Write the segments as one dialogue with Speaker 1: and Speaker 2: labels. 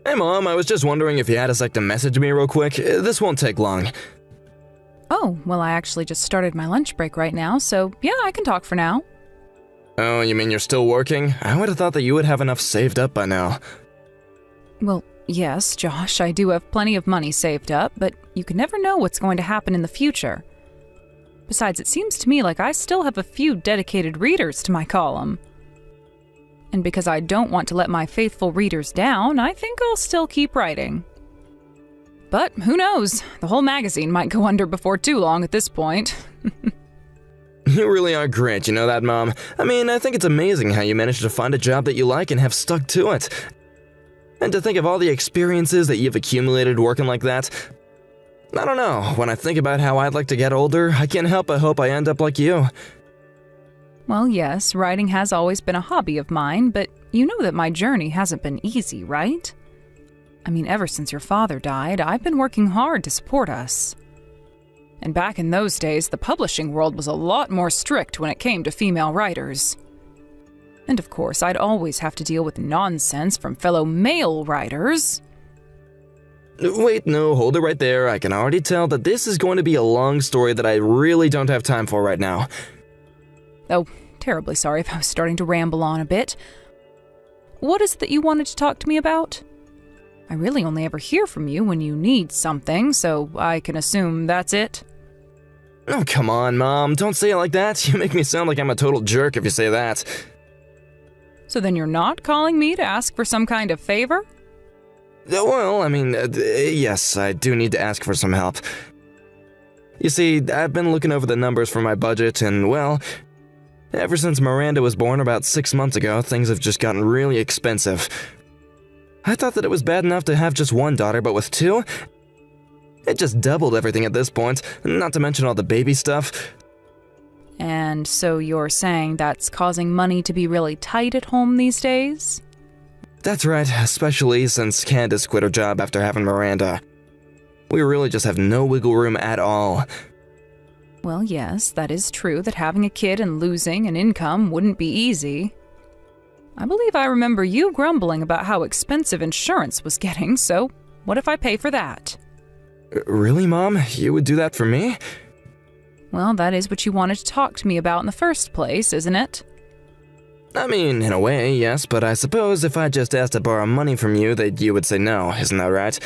Speaker 1: Hey Mom, I was just wondering if you had a sec to message me real quick. This won't take long.
Speaker 2: Oh, well, I actually just started my lunch break right now, so yeah, I can talk for now.
Speaker 1: Oh, you mean you're still working? I would have thought that you would have enough saved up by now.
Speaker 2: Well, yes, Josh, I do have plenty of money saved up, but you can never know what's going to happen in the future. Besides, it seems to me like I still have a few dedicated readers to my column. And because I don't want to let my faithful readers down, I think I'll still keep writing. But who knows? The whole magazine might go under before too long at this point.
Speaker 1: You really are great, you know that, Mom? I mean, I think it's amazing how you managed to find a job that you like and have stuck to it. And to think of all the experiences that you've accumulated working like that. I don't know, when I think about how I'd like to get older, I can't help but hope I end up like you.
Speaker 2: Well, yes, writing has always been a hobby of mine, but you know that my journey hasn't been easy, right? I mean, ever since your father died, I've been working hard to support us. And back in those days, the publishing world was a lot more strict when it came to female writers. And of course, I'd always have to deal with nonsense from fellow male writers.
Speaker 1: Wait, no, hold it right there. I can already tell that this is going to be a long story that I really don't have time for right now.
Speaker 2: Oh, terribly sorry if I was starting to ramble on a bit. What is it that you wanted to talk to me about? I really only ever hear from you when you need something, so I can assume that's it.
Speaker 1: Oh, come on, Mom. Don't say it like that. You make me sound like I'm a total jerk if you say that.
Speaker 2: So then you're not calling me to ask for some kind of favor?
Speaker 1: Well, I mean, yes, I do need to ask for some help. You see, I've been looking over the numbers for my budget, and well, ever since Miranda was born about 6 months ago, things have just gotten really expensive. I thought that it was bad enough to have just one daughter, but with two? It just doubled everything at this point, not to mention all the baby stuff.
Speaker 2: And so you're saying that's causing money to be really tight at home these days?
Speaker 1: That's right, especially since Candace quit her job after having Miranda. We really just have no wiggle room at all.
Speaker 2: Well, yes, that is true that having a kid and losing an income wouldn't be easy. I believe I remember you grumbling about how expensive insurance was getting, so what if I pay for that?
Speaker 1: Really, Mom? You would do that for me?
Speaker 2: Well, that is what you wanted to talk to me about in the first place, isn't it?
Speaker 1: I mean, in a way, yes, but I suppose if I just asked to borrow money from you, that you would say no, isn't that right?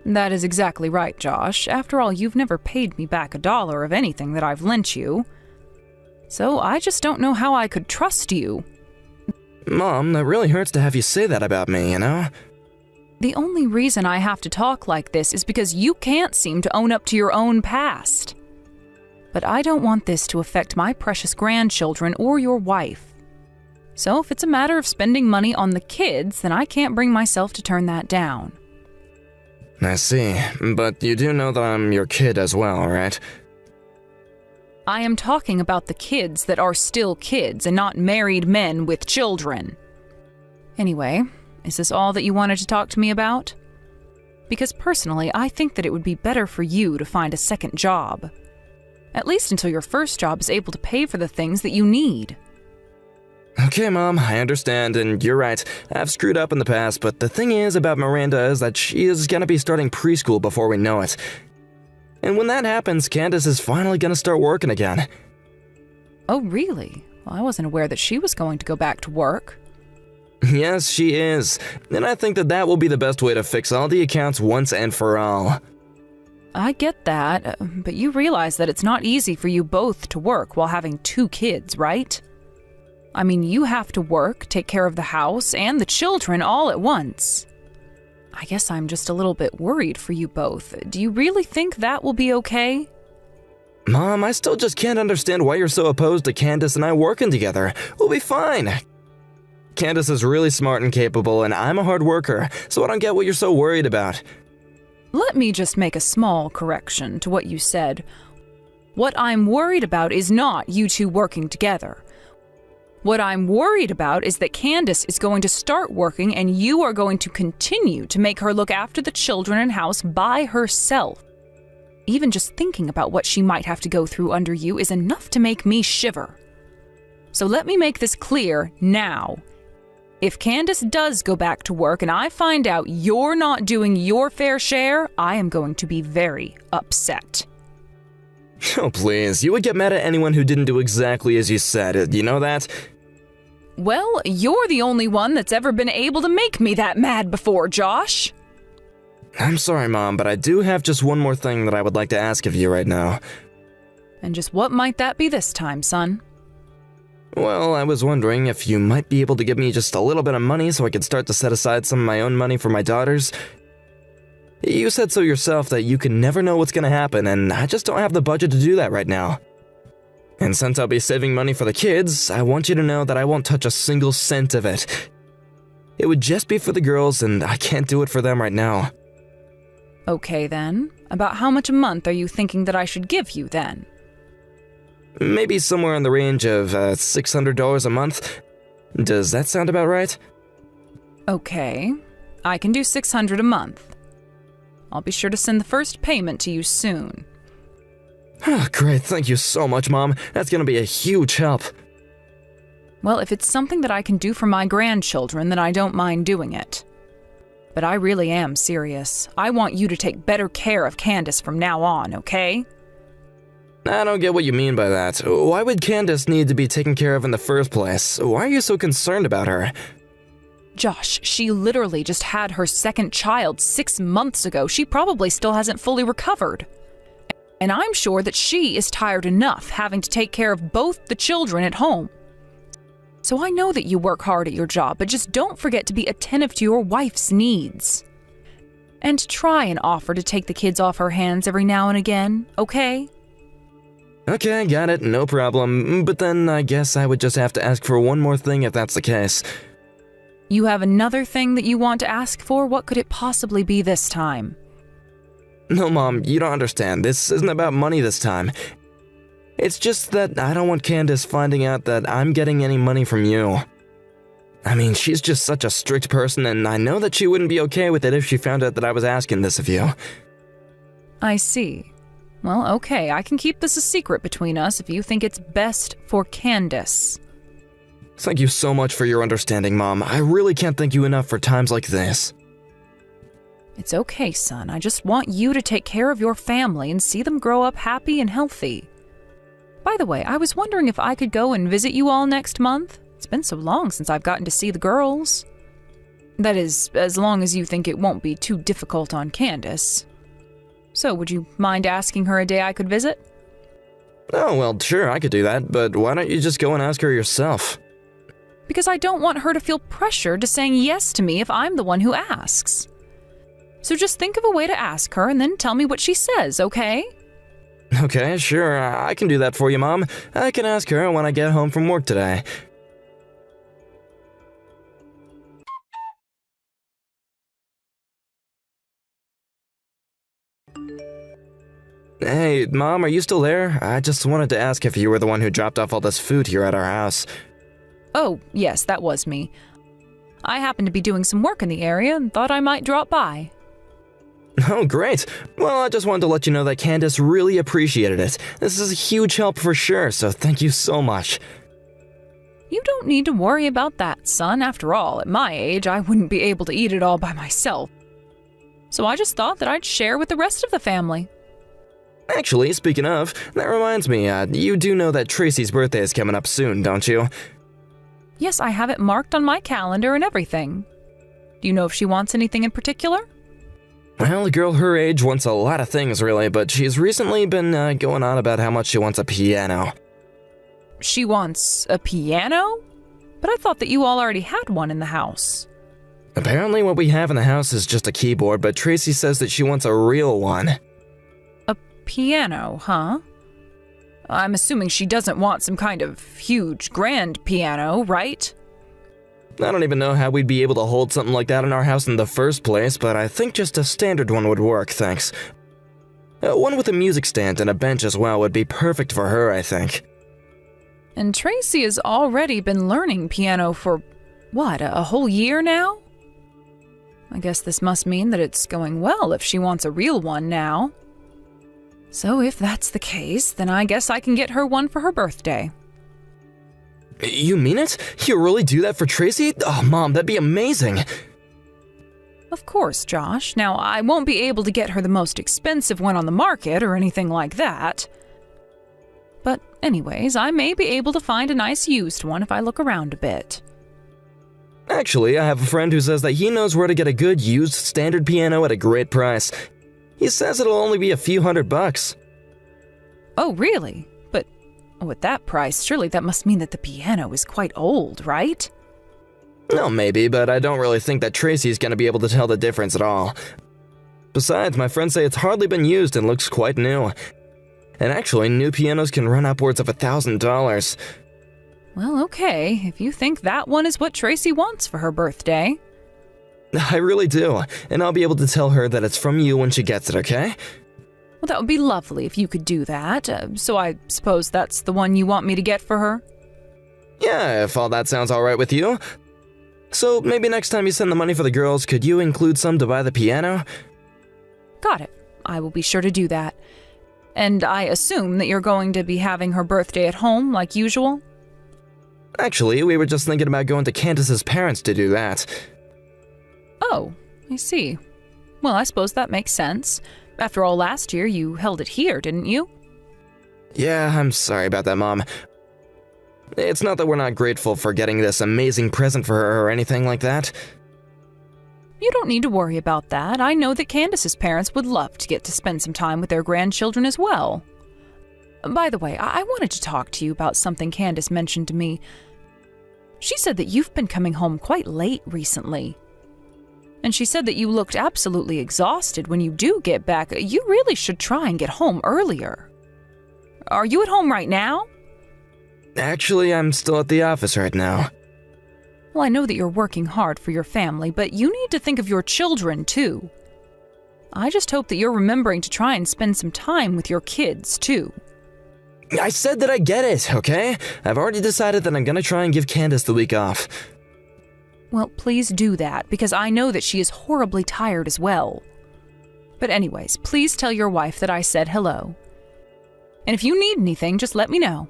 Speaker 2: That is exactly right, Josh. After all, you've never paid me back $1 of anything that I've lent you. So I just don't know how I could trust you.
Speaker 1: Mom, that really hurts to have you say that about me, you know?
Speaker 2: The only reason I have to talk like this is because you can't seem to own up to your own past. But I don't want this to affect my precious grandchildren or your wife. So if it's a matter of spending money on the kids, then I can't bring myself to turn that down.
Speaker 1: I see, but you do know that I'm your kid as well, right?
Speaker 2: I am talking about the kids that are still kids and not married men with children. Anyway, is this all that you wanted to talk to me about? Because personally, I think that it would be better for you to find a second job. At least until your first job is able to pay for the things that you need.
Speaker 1: Okay, Mom, I understand, and you're right. I've screwed up in the past, but the thing is about Miranda is that she is gonna be starting preschool before we know it. And when that happens, Candace is finally gonna start working again.
Speaker 2: Oh, really? Well, I wasn't aware that she was going to go back to work.
Speaker 1: Yes, she is. And I think that that will be the best way to fix all the accounts once and for all.
Speaker 2: I get that, but you realize that it's not easy for you both to work while having 2 kids, right? I mean, you have to work, take care of the house, and the children all at once. I guess I'm just a little bit worried for you both. Do you really think that will be okay?
Speaker 1: Mom, I still just can't understand why you're so opposed to Candace and I working together. We'll be fine. Candace is really smart and capable, and I'm a hard worker, so I don't get what you're so worried about.
Speaker 2: Let me just make a small correction to what you said. What I'm worried about is not you two working together. What I'm worried about is that Candace is going to start working and you are going to continue to make her look after the children and house by herself. Even just thinking about what she might have to go through under you is enough to make me shiver. So let me make this clear now. If Candace does go back to work and I find out you're not doing your fair share, I am going to be very upset.
Speaker 1: Oh, please. You would get mad at anyone who didn't do exactly as you said. You know that?
Speaker 2: Well, you're the only one that's ever been able to make me that mad before, Josh.
Speaker 1: I'm sorry, Mom, but I do have just one more thing that I would like to ask of you right now.
Speaker 2: And just what might that be this time, son?
Speaker 1: Well, I was wondering if you might be able to give me just a little bit of money so I could start to set aside some of my own money for my daughters. You said so yourself that you can never know what's going to happen, and I just don't have the budget to do that right now. And since I'll be saving money for the kids, I want you to know that I won't touch a single cent of it. It would just be for the girls, and I can't do it for them right now.
Speaker 2: Okay then. About how much a month are you thinking that I should give you then?
Speaker 1: Maybe somewhere in the range of $600 a month. Does that sound about right?
Speaker 2: Okay. I can do $600 a month. I'll be sure to send the first payment to you soon.
Speaker 1: Great, thank you so much, Mom. That's gonna be a huge help.
Speaker 2: Well, if it's something that I can do for my grandchildren, then I don't mind doing it. But I really am serious. I want you to take better care of Candace from now on, okay?
Speaker 1: I don't get what you mean by that. Why would Candace need to be taken care of in the first place? Why are you so concerned about her?
Speaker 2: Josh, she literally just had her second child 6 months ago. She probably still hasn't fully recovered. And I'm sure that she is tired enough having to take care of both the children at home. So I know that you work hard at your job, but just don't forget to be attentive to your wife's needs. And try and offer to take the kids off her hands every now and again, okay?
Speaker 1: Okay, got it, no problem. But then I guess I would just have to ask for one more thing if that's the case.
Speaker 2: You have another thing that you want to ask for? What could it possibly be this time?
Speaker 1: No, Mom, you don't understand. This isn't about money this time. It's just that I don't want Candace finding out that I'm getting any money from you. I mean, she's just such a strict person, and I know that she wouldn't be okay with it if she found out that I was asking this of you.
Speaker 2: I see. Well, okay, I can keep this a secret between us if you think it's best for Candace.
Speaker 1: Thank you so much for your understanding, Mom. I really can't thank you enough for times like this.
Speaker 2: It's okay, son. I just want you to take care of your family and see them grow up happy and healthy. By the way, I was wondering if I could go and visit you all next month. It's been so long since I've gotten to see the girls. That is, as long as you think it won't be too difficult on Candace. So, would you mind asking her a day I could visit?
Speaker 1: Oh, well, sure, I could do that, but why don't you just go and ask her yourself?
Speaker 2: Because I don't want her to feel pressured to saying yes to me if I'm the one who asks. So just think of a way to ask her and then tell me what she says, okay?
Speaker 1: Okay, sure, I can do that for you, Mom. I can ask her when I get home from work today. Hey, Mom, are you still there? I just wanted to ask if you were the one who dropped off all this food here at our house.
Speaker 2: Oh, yes, that was me. I happened to be doing some work in the area and thought I might drop by.
Speaker 1: Oh, great. Well, I just wanted to let you know that Candace really appreciated it. This is a huge help for sure, so thank you so much.
Speaker 2: You don't need to worry about that, son. After all, at my age, I wouldn't be able to eat it all by myself. So I just thought that I'd share with the rest of the family.
Speaker 1: Actually, speaking of, that reminds me, you do know that Tracy's birthday is coming up soon, don't you?
Speaker 2: Yes, I have it marked on my calendar and everything. Do you know if she wants anything in particular?
Speaker 1: Well, a girl her age wants a lot of things, really, but she's recently been going on about how much she wants a piano.
Speaker 2: She wants a piano? But I thought that you all already had one in the house.
Speaker 1: Apparently what we have in the house is just a keyboard, but Tracy says that she wants a real one.
Speaker 2: A piano, huh? I'm assuming she doesn't want some kind of huge, grand piano, right?
Speaker 1: I don't even know how we'd be able to hold something like that in our house in the first place, but I think just a standard one would work, thanks. One with a music stand and a bench as well would be perfect for her, I think.
Speaker 2: And Tracy has already been learning piano for, what, a whole year now? I guess this must mean that it's going well if she wants a real one now. So if that's the case, then I guess I can get her one for her birthday.
Speaker 1: You mean it? You really do that for Tracy? Oh, Mom, that'd be amazing.
Speaker 2: Of course, Josh. Now, I won't be able to get her the most expensive one on the market or anything like that. But anyways, I may be able to find a nice used one if I look around a bit.
Speaker 1: Actually, I have a friend who says that he knows where to get a good used standard piano at a great price. He says it'll only be a few $100.
Speaker 2: Oh, really? But with that price, surely that must mean that the piano is quite old, right?
Speaker 1: No, maybe, but I don't really think that Tracy's gonna be able to tell the difference at all. Besides, my friends say it's hardly been used and looks quite new. And actually, new pianos can run upwards of $1,000.
Speaker 2: Well, okay, if you think that one is what Tracy wants for her birthday.
Speaker 1: I really do, and I'll be able to tell her that it's from you when she gets it, okay?
Speaker 2: Well, that would be lovely if you could do that. So I suppose that's the one you want me to get for her?
Speaker 1: Yeah, if all that sounds alright with you. So maybe next time you send the money for the girls, could you include some to buy the piano?
Speaker 2: Got it. I will be sure to do that. And I assume that you're going to be having her birthday at home like usual?
Speaker 1: Actually, we were just thinking about going to Candace's parents to do that.
Speaker 2: Oh, I see. Well, I suppose that makes sense. After all, last year you held it here, didn't you?
Speaker 1: Yeah, I'm sorry about that, Mom. It's not that we're not grateful for getting this amazing present for her or anything like that.
Speaker 2: You don't need to worry about that. I know that Candace's parents would love to get to spend some time with their grandchildren as well. By the way, I wanted to talk to you about something Candace mentioned to me. She said that you've been coming home quite late recently. And she said that you looked absolutely exhausted when you do get back. You really should try and get home earlier. Are you at home right now?
Speaker 1: Actually, I'm still at the office right now.
Speaker 2: Well, I know that you're working hard for your family, but you need to think of your children, too. I just hope that you're remembering to try and spend some time with your kids, too.
Speaker 1: I said that I get it, okay? I've already decided that I'm gonna try and give Candace the week off.
Speaker 2: Well, please do that, because I know that she is horribly tired as well. But anyways, please tell your wife that I said hello. And if you need anything, just let me know.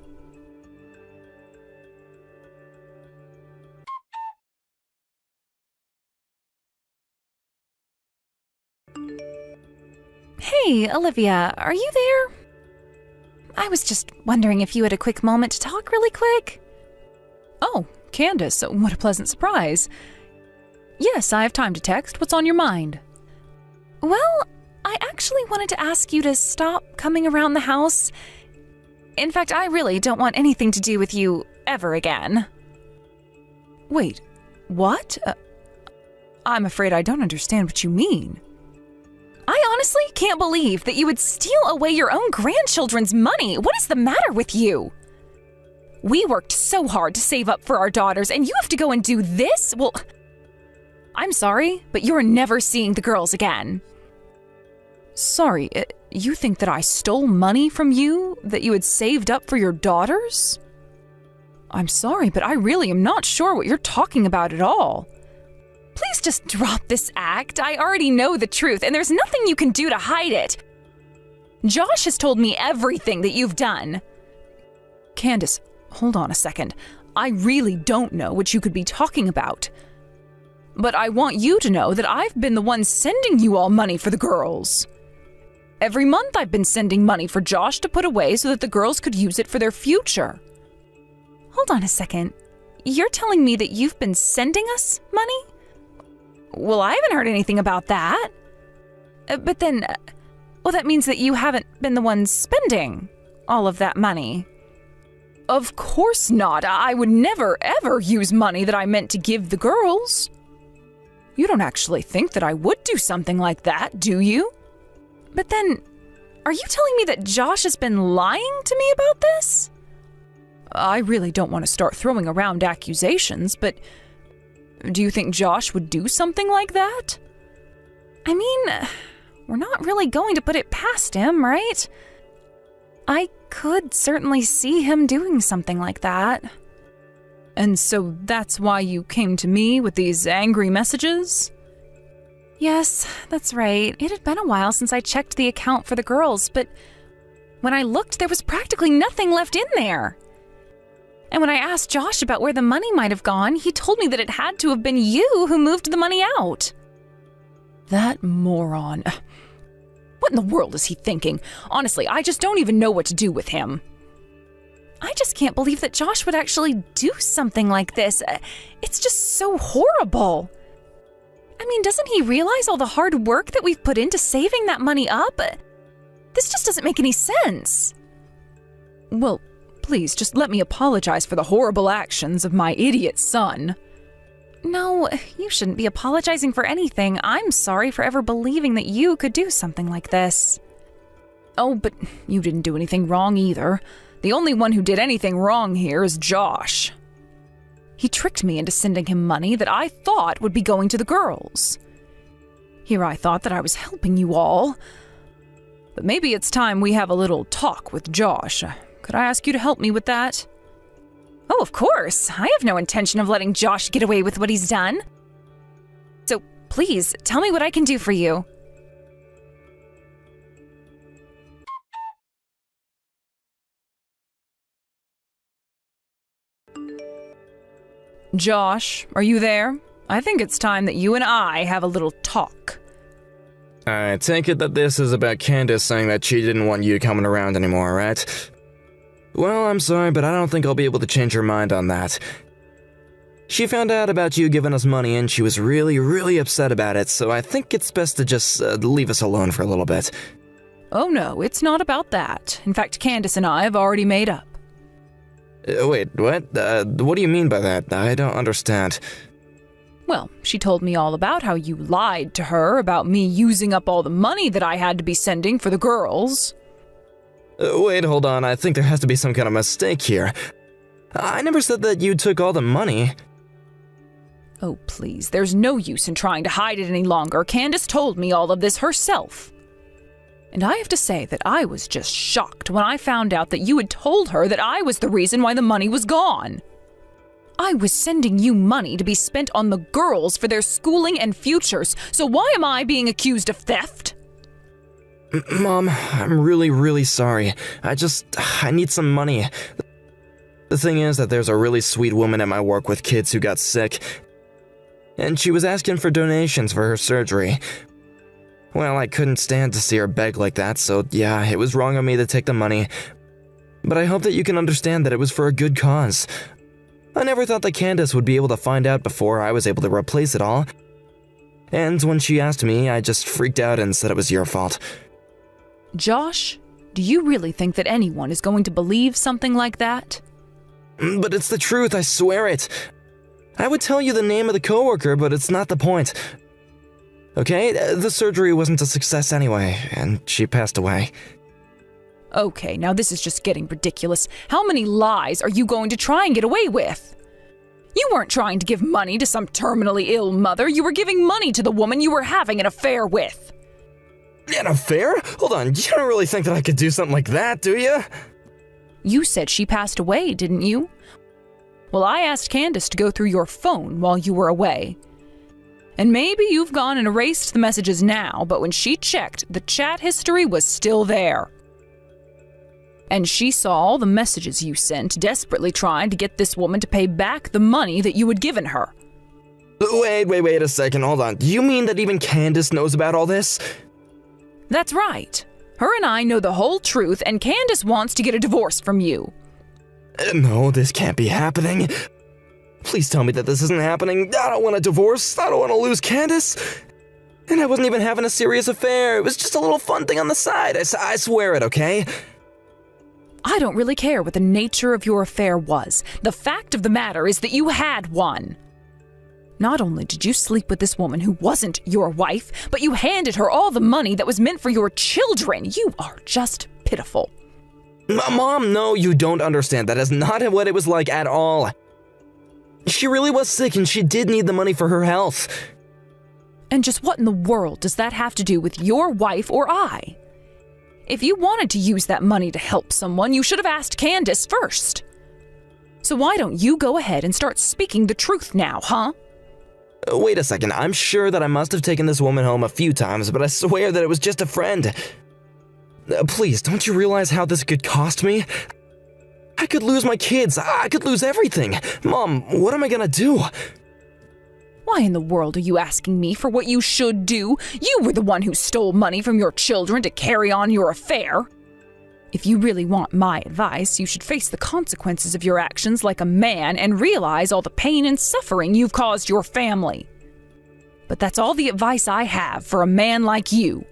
Speaker 2: Hey, Olivia, are you there? I was just wondering if you had a quick moment to talk really quick. Oh, Candace, what a pleasant surprise. Yes, I have time to text. What's on your mind? Well, I actually wanted to ask you to stop coming around the house. In fact, I really don't want anything to do with you ever again. Wait, what? I'm afraid I don't understand what you mean. I honestly can't believe that you would steal away your own grandchildren's money. What is the matter with you? We worked so hard to save up for our daughters, and you have to go and do this? Well, I'm sorry, but you're never seeing the girls again. Sorry, you think that I stole money from you that you had saved up for your daughters? I'm sorry, but I really am not sure what you're talking about at all. Please just drop this act. I already know the truth, and there's nothing you can do to hide it. Josh has told me everything that you've done. Candace, hold on a second. I really don't know what you could be talking about. But I want you to know that I've been the one sending you all money for the girls. Every month I've been sending money for Josh to put away so that the girls could use it for their future. Hold on a second. You're telling me that you've been sending us money? Well, I haven't heard anything about that. But then, well, that means that you haven't been the one spending all of that money. Of course not. I would never, ever use money that I meant to give the girls. You don't actually think that I would do something like that, do you? But then, are you telling me that Josh has been lying to me about this? I really don't want to start throwing around accusations, but do you think Josh would do something like that? I mean, we're not really going to put it past him, right? I could certainly see him doing something like that. And so that's why you came to me with these angry messages? Yes, that's right. It had been a while since I checked the account for the girls, but when I looked, there was practically nothing left in there. And when I asked Josh about where the money might have gone, he told me that it had to have been you who moved the money out. That moron. What in the world is he thinking? Honestly, I just don't even know what to do with him. I just can't believe that Josh would actually do something like this. It's just so horrible. I mean, doesn't he realize all the hard work that we've put into saving that money up? This just doesn't make any sense. Well, please, just let me apologize for the horrible actions of my idiot son. No, you shouldn't be apologizing for anything. I'm sorry for ever believing that you could do something like this. Oh, but you didn't do anything wrong either. The only one who did anything wrong here is Josh. He tricked me into sending him money that I thought would be going to the girls. Here I thought that I was helping you all. But maybe it's time we have a little talk with Josh. Could I ask you to help me with that? Oh, of course. I have no intention of letting Josh get away with what he's done. So please, tell me what I can do for you. Josh, are you there? I think it's time that you and I have a little talk.
Speaker 1: I take it that this is about Candace saying that she didn't want you coming around anymore, right? Well, I'm sorry, but I don't think I'll be able to change her mind on that. She found out about you giving us money and she was really, really upset about it, so I think it's best to just leave us alone for a little bit.
Speaker 2: Oh no, it's not about that. In fact, Candace and I have already made up.
Speaker 1: Wait, what? What do you mean by that? I don't understand.
Speaker 2: Well, she told me all about how you lied to her about me using up all the money that I had to be sending for the girls.
Speaker 1: Wait, hold on. I think there has to be some kind of mistake here. I never said that you took all the money.
Speaker 2: Oh, please, there's no use in trying to hide it any longer. Candace told me all of this herself. And I have to say that I was just shocked when I found out that you had told her that I was the reason why the money was gone. I was sending you money to be spent on the girls for their schooling and futures, so why am I being accused of theft?
Speaker 1: Mom, I'm really, really sorry. I need some money. The thing is that there's a really sweet woman at my work with kids who got sick, and she was asking for donations for her surgery. Well, I couldn't stand to see her beg like that, so yeah, it was wrong of me to take the money. But I hope that you can understand that it was for a good cause. I never thought that Candace would be able to find out before I was able to replace it all. And when she asked me, I just freaked out and said it was your fault.
Speaker 2: Josh, do you really think that anyone is going to believe something like that?
Speaker 1: But it's the truth, I swear it. I would tell you the name of the coworker, but it's not the point. Okay, the surgery wasn't a success anyway, and she passed away.
Speaker 2: Okay, now this is just getting ridiculous. How many lies are you going to try and get away with? You weren't trying to give money to some terminally ill mother. You were giving money to the woman you were having an affair with.
Speaker 1: An affair? Hold on, you don't really think that I could do something like that, do you?
Speaker 2: You said she passed away, didn't you? Well, I asked Candace to go through your phone while you were away. And maybe you've gone and erased the messages now, but when she checked, the chat history was still there. And she saw all the messages you sent, desperately trying to get this woman to pay back the money that you had given her.
Speaker 1: Wait a second, hold on. Do you mean that even Candace knows about all this?
Speaker 2: That's right. Her and I know the whole truth, and Candace wants to get a divorce from you.
Speaker 1: No, this can't be happening. Please tell me that this isn't happening. I don't want a divorce. I don't want to lose Candace. And I wasn't even having a serious affair. It was just a little fun thing on the side. I swear it, okay?
Speaker 2: I don't really care what the nature of your affair was. The fact of the matter is that you had one. Not only did you sleep with this woman who wasn't your wife, but you handed her all the money that was meant for your children. You are just pitiful.
Speaker 1: Mom, no, you don't understand. That is not what it was like at all. She really was sick and she did need the money for her health.
Speaker 2: And just what in the world does that have to do with your wife or I? If you wanted to use that money to help someone, you should have asked Candace first. So why don't you go ahead and start speaking the truth now, huh?
Speaker 1: Wait a second, I'm sure that I must have taken this woman home a few times, but I swear that it was just a friend. Please, don't you realize how this could cost me? I could lose my kids. I could lose everything. Mom, what am I gonna do?
Speaker 2: Why in the world are you asking me for what you should do? You were the one who stole money from your children to carry on your affair. If you really want my advice, you should face the consequences of your actions like a man and realize all the pain and suffering you've caused your family. But that's all the advice I have for a man like you.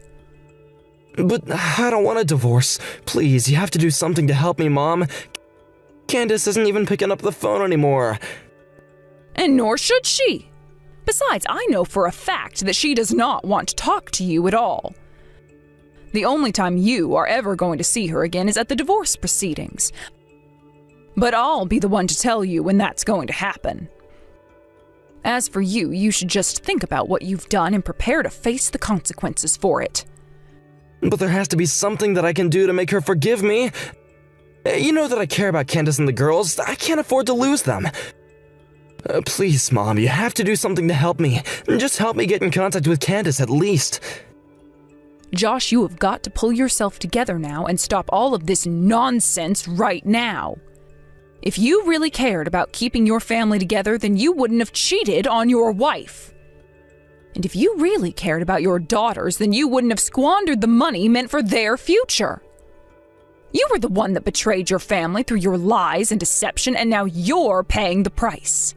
Speaker 1: But I don't want a divorce. Please, you have to do something to help me, Mom. Candace isn't even picking up the phone anymore.
Speaker 2: And nor should she. Besides, I know for a fact that she does not want to talk to you at all. The only time you are ever going to see her again is at the divorce proceedings. But I'll be the one to tell you when that's going to happen. As for you, you should just think about what you've done and prepare to face the consequences for it.
Speaker 1: But there has to be something that I can do to make her forgive me. You know that I care about Candace and the girls. I can't afford to lose them. Please, Mom, you have to do something to help me. Just help me get in contact with Candace at least.
Speaker 2: Josh, you have got to pull yourself together now and stop all of this nonsense right now. If you really cared about keeping your family together, then you wouldn't have cheated on your wife. And if you really cared about your daughters, then you wouldn't have squandered the money meant for their future. You were the one that betrayed your family through your lies and deception, and now you're paying the price.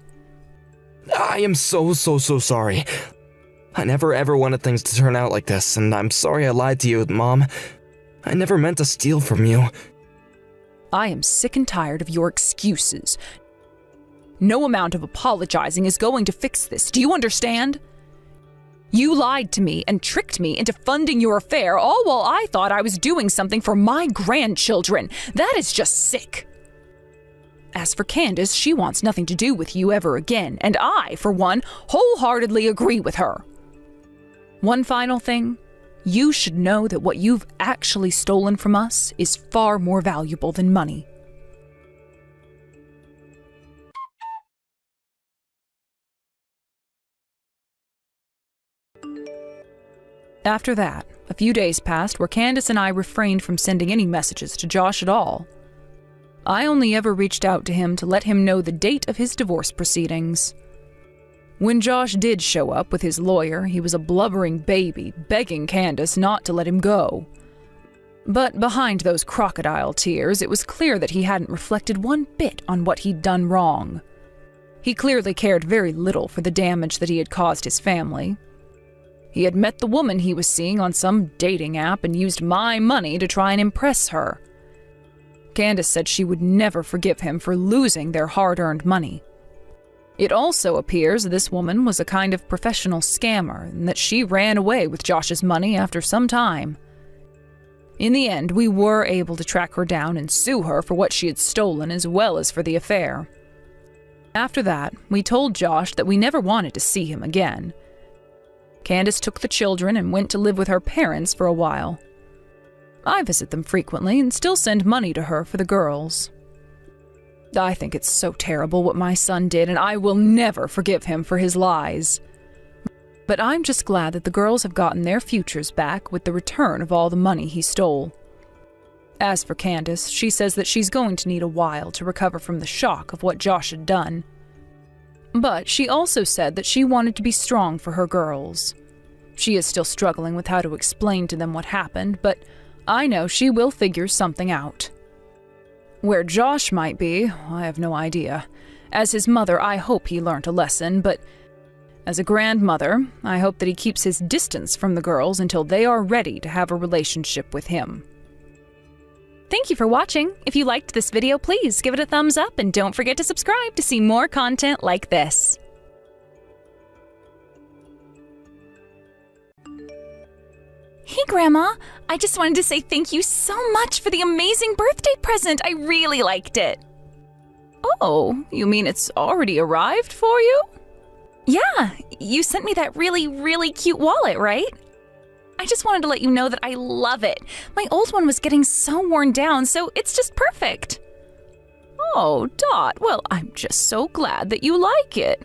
Speaker 1: I am so sorry. I never ever wanted things to turn out like this, and I'm sorry I lied to you, Mom. I never meant to steal from you.
Speaker 2: I am sick and tired of your excuses. No amount of apologizing is going to fix this. Do you understand? You lied to me and tricked me into funding your affair, all while I thought I was doing something for my grandchildren. That is just sick. As for Candace, she wants nothing to do with you ever again, and I, for one, wholeheartedly agree with her. One final thing. You should know that what you've actually stolen from us is far more valuable than money. After that, a few days passed where Candace and I refrained from sending any messages to Josh at all. I only ever reached out to him to let him know the date of his divorce proceedings. When Josh did show up with his lawyer, he was a blubbering baby, begging Candace not to let him go. But behind those crocodile tears, it was clear that he hadn't reflected one bit on what he'd done wrong. He clearly cared very little for the damage that he had caused his family. He had met the woman he was seeing on some dating app and used my money to try and impress her. Candace said she would never forgive him for losing their hard-earned money. It also appears this woman was a kind of professional scammer and that she ran away with Josh's money after some time. In the end, we were able to track her down and sue her for what she had stolen as well as for the affair. After that, we told Josh that we never wanted to see him again. Candace took the children and went to live with her parents for a while. I visit them frequently and still send money to her for the girls. I think it's so terrible what my son did, and I will never forgive him for his lies. But I'm just glad that the girls have gotten their futures back with the return of all the money he stole. As for Candace, she says that she's going to need a while to recover from the shock of what Josh had done. But she also said that she wanted to be strong for her girls. She is still struggling with how to explain to them what happened, but I know she will figure something out. Where Josh might be, I have no idea. As his mother, I hope he learned a lesson, but as a grandmother, I hope that he keeps his distance from the girls until they are ready to have a relationship with him. Thank you for watching. If you liked this video, please give it a thumbs up and don't forget to subscribe to see more content like this. Hey, Grandma. I just wanted to say thank you so much for the amazing birthday present. I really liked it. Oh, you mean it's already arrived for you? Yeah, you sent me that really cute wallet, right? I just wanted to let you know that I love it. My old one was getting so worn down, so it's just perfect. Oh, Dot, well, I'm just so glad that you like it.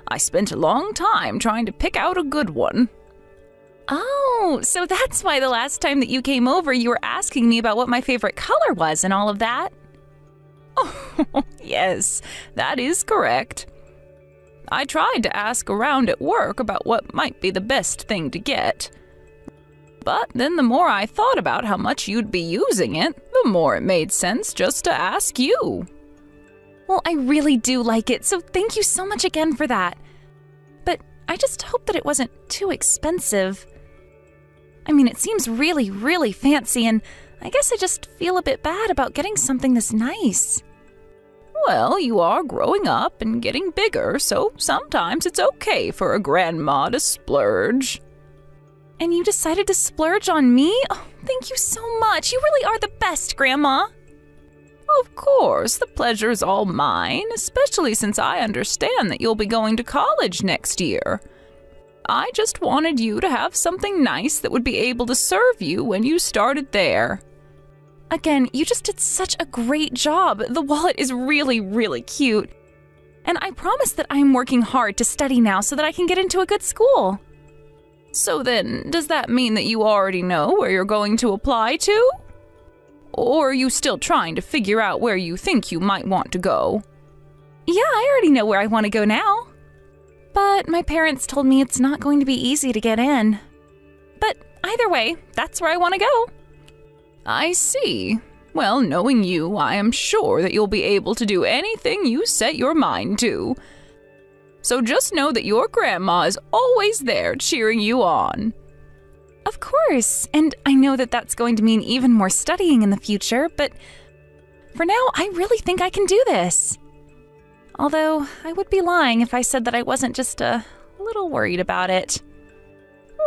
Speaker 2: I spent a long time trying to pick out a good one. Oh, so that's why the last time that you came over, you were asking me about what my favorite color was and all of that? Yes, that is correct. I tried to ask around at work about what might be the best thing to get. But then the more I thought about how much you'd be using it, the more it made sense just to ask you.
Speaker 3: Well, I really do like it, so thank you so much again for that. But I just hope that it wasn't too expensive. I mean, it seems really, really fancy, and I guess I just feel a bit bad about getting something this nice.
Speaker 2: Well, you are growing up and getting bigger, so sometimes it's okay for a grandma to splurge.
Speaker 3: And you decided to splurge on me? Oh, thank you so much. You really are the best, Grandma.
Speaker 2: Of course, the pleasure's all mine, especially since I understand that you'll be going to college next year. I just wanted you to have something nice that would be able to serve you when you started there.
Speaker 3: Again, you just did such a great job. The wallet is really, really cute. And I promise that I'm working hard to study now so that I can get into a good school.
Speaker 2: So then, does that mean that you already know where you're going to apply to? Or are you still trying to figure out where you think you might want to go?
Speaker 3: Yeah, I already know where I want to go now. But my parents told me it's not going to be easy to get in. But either way, that's where I want to go.
Speaker 2: I see. Well, knowing you, I am sure that you'll be able to do anything you set your mind to. So just know that your grandma is always there cheering you on.
Speaker 3: Of course, and I know that that's going to mean even more studying in the future, but for now, I really think I can do this. Although, I would be lying if I said that I wasn't just a little worried about it.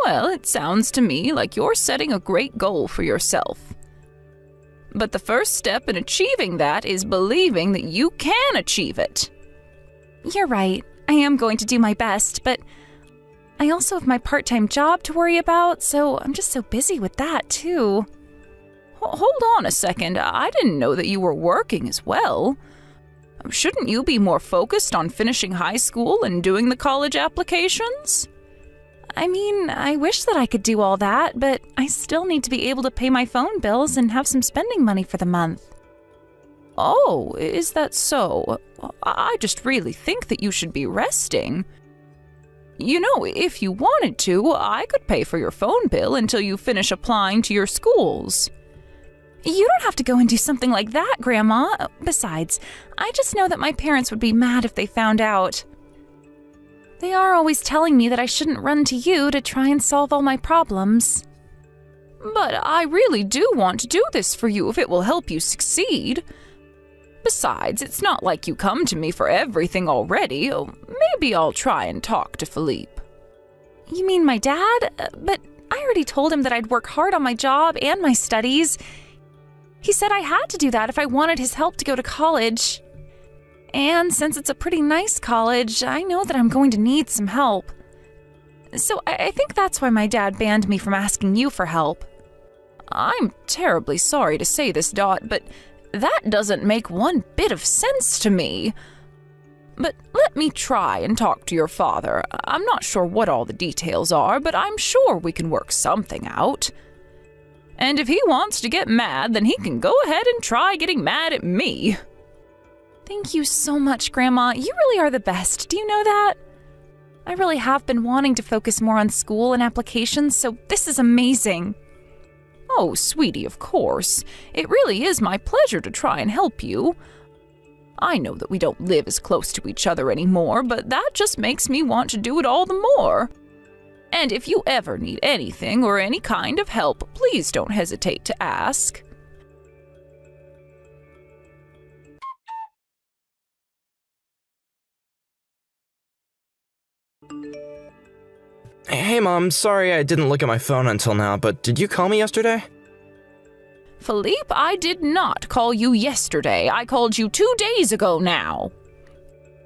Speaker 2: Well, it sounds to me like you're setting a great goal for yourself. But the first step in achieving that is believing that you can achieve it.
Speaker 3: You're right. I am going to do my best, but I also have my part-time job to worry about, so I'm just so busy with that, too.
Speaker 2: Hold on a second. I didn't know that you were working as well. Shouldn't you be more focused on finishing high school and doing the college applications?
Speaker 3: I mean, I wish that I could do all that, but I still need to be able to pay my phone bills and have some spending money for the month.
Speaker 2: Oh, is that so? I just really think that you should be resting. You know, if you wanted to, I could pay for your phone bill until you finish applying to your schools.
Speaker 3: You don't have to go and do something like that, Grandma. Besides, I just know that my parents would be mad if they found out. They are always telling me that I shouldn't run to you to try and solve all my problems.
Speaker 2: But I really do want to do this for you if it will help you succeed. Besides, it's not like you come to me for everything already. Maybe I'll try and talk to Philippe.
Speaker 3: You mean my dad? But I already told him that I'd work hard on my job and my studies. He said I had to do that if I wanted his help to go to college. And since it's a pretty nice college, I know that I'm going to need some help. So I think that's why my dad banned me from asking you for help.
Speaker 2: I'm terribly sorry to say this, Dot, but that doesn't make one bit of sense to me. But let me try and talk to your father. I'm not sure what all the details are, but I'm sure we can work something out. And if he wants to get mad, then he can go ahead and try getting mad at me.
Speaker 3: Thank you so much, Grandma. You really are the best. Do you know that? I really have been wanting to focus more on school and applications, so this is amazing.
Speaker 2: Oh, sweetie, of course. It really is my pleasure to try and help you. I know that we don't live as close to each other anymore, but that just makes me want to do it all the more. And if you ever need anything or any kind of help, please don't hesitate to ask.
Speaker 1: Hey, Mom, sorry I didn't look at my phone until now, but did you call me yesterday?
Speaker 2: Philippe, I did not call you yesterday. I called you 2 days ago now.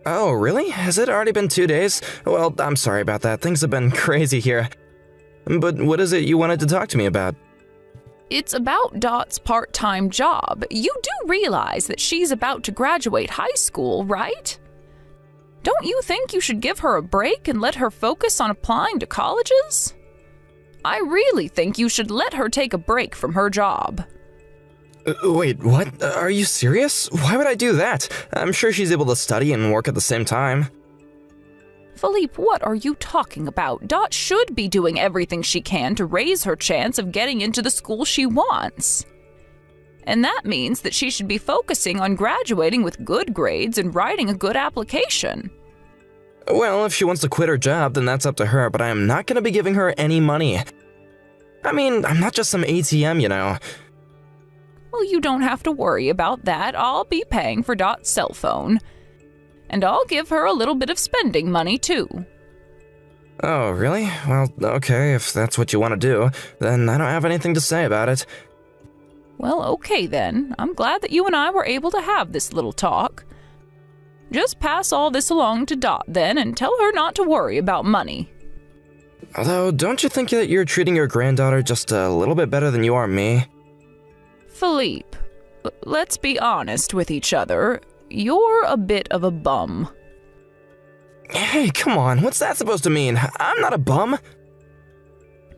Speaker 1: Oh, really? Has it already been 2 days? Well, I'm sorry about that. Things have been crazy here. But what is it you wanted to talk to me about?
Speaker 2: It's about Dot's part-time job. You do realize that she's about to graduate high school, right? Don't you think you should give her a break and let her focus on applying to colleges? I really think you should let her take a break from her job.
Speaker 1: Wait, what? Are you serious? Why would I do that? I'm sure she's able to study and work at the same time.
Speaker 2: Philippe, what are you talking about? Dot should be doing everything she can to raise her chance of getting into the school she wants. And that means that she should be focusing on graduating with good grades and writing a good application.
Speaker 1: Well, if she wants to quit her job, then that's up to her, but I am not going to be giving her any money. I mean, I'm not just some ATM, you know.
Speaker 2: Well, you don't have to worry about that. I'll be paying for Dot's cell phone. And I'll give her a little bit of spending money, too.
Speaker 1: Oh, really? Well, okay, if that's what you want to do, then I don't have anything to say about it.
Speaker 2: Well, okay then. I'm glad that you and I were able to have this little talk. Just pass all this along to Dot then and tell her not to worry about money.
Speaker 1: Although, don't you think that you're treating your granddaughter just a little bit better than you are me?
Speaker 2: Philippe, let's be honest with each other. You're a bit of a bum.
Speaker 1: Hey, come on, what's that supposed to mean? I'm not a bum.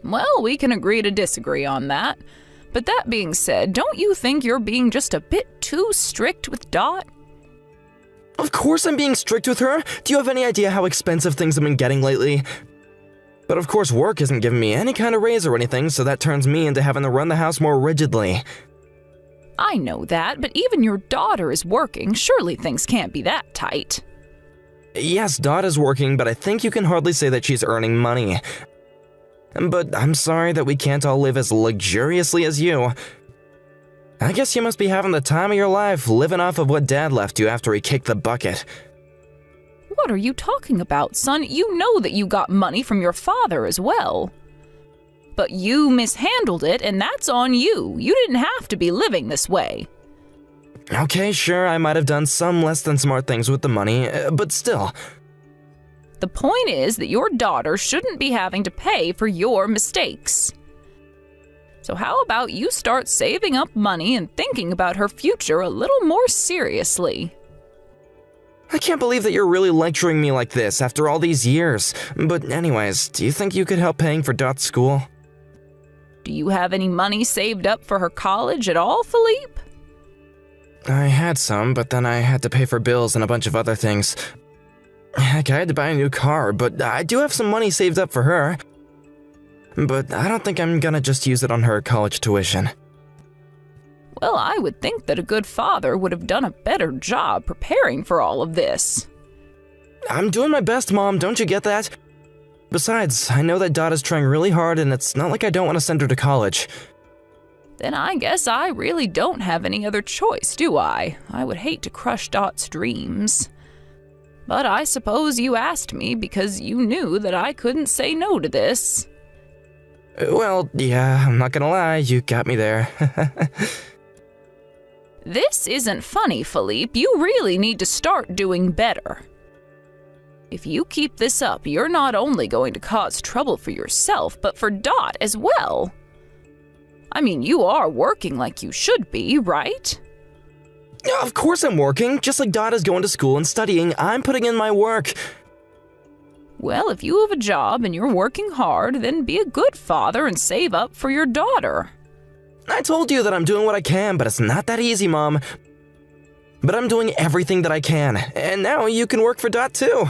Speaker 2: Well, we can agree to disagree on that. But that being said, don't you think you're being just a bit too strict with Dot?
Speaker 1: Of course I'm being strict with her. Do you have any idea how expensive things have been getting lately? But of course work isn't giving me any kind of raise or anything, so that turns me into having to run the house more rigidly.
Speaker 2: I know that, but even your daughter is working. Surely things can't be that tight.
Speaker 1: Yes, Dot is working, but I think you can hardly say that she's earning money. But I'm sorry that we can't all live as luxuriously as you. I guess you must be having the time of your life living off of what Dad left you after he kicked the bucket.
Speaker 2: What are you talking about, son? You know that you got money from your father as well. But you mishandled it, and that's on you. You didn't have to be living this way.
Speaker 1: Okay, sure, I might have done some less than smart things with the money, but still.
Speaker 2: The point is that your daughter shouldn't be having to pay for your mistakes. So how about you start saving up money and thinking about her future a little more seriously?
Speaker 1: I can't believe that you're really lecturing me like this after all these years. But anyways, do you think you could help paying for Dot's school?
Speaker 2: Do you have any money saved up for her college at all, Philippe?
Speaker 1: I had some, but then I had to pay for bills and a bunch of other things. Heck, I had to buy a new car, but I do have some money saved up for her. But I don't think I'm gonna just use it on her college tuition.
Speaker 2: Well, I would think that a good father would have done a better job preparing for all of this.
Speaker 1: I'm doing my best, Mom, don't you get that? Besides, I know that Dot is trying really hard and it's not like I don't want to send her to college.
Speaker 2: Then I guess I really don't have any other choice, do I? I would hate to crush Dot's dreams. But I suppose you asked me because you knew that I couldn't say no to this.
Speaker 1: Well, yeah, I'm not gonna lie, you got me there.
Speaker 2: This isn't funny, Philippe. You really need to start doing better. If you keep this up, you're not only going to cause trouble for yourself, but for Dot as well. I mean, you are working like you should be, right?
Speaker 1: Of course I'm working. Just like Dot is going to school and studying, I'm putting in my work.
Speaker 2: Well, if you have a job and you're working hard, then be a good father and save up for your daughter.
Speaker 1: I told you that I'm doing what I can, but it's not that easy, Mom. But I'm doing everything that I can, and now you can work for Dot too.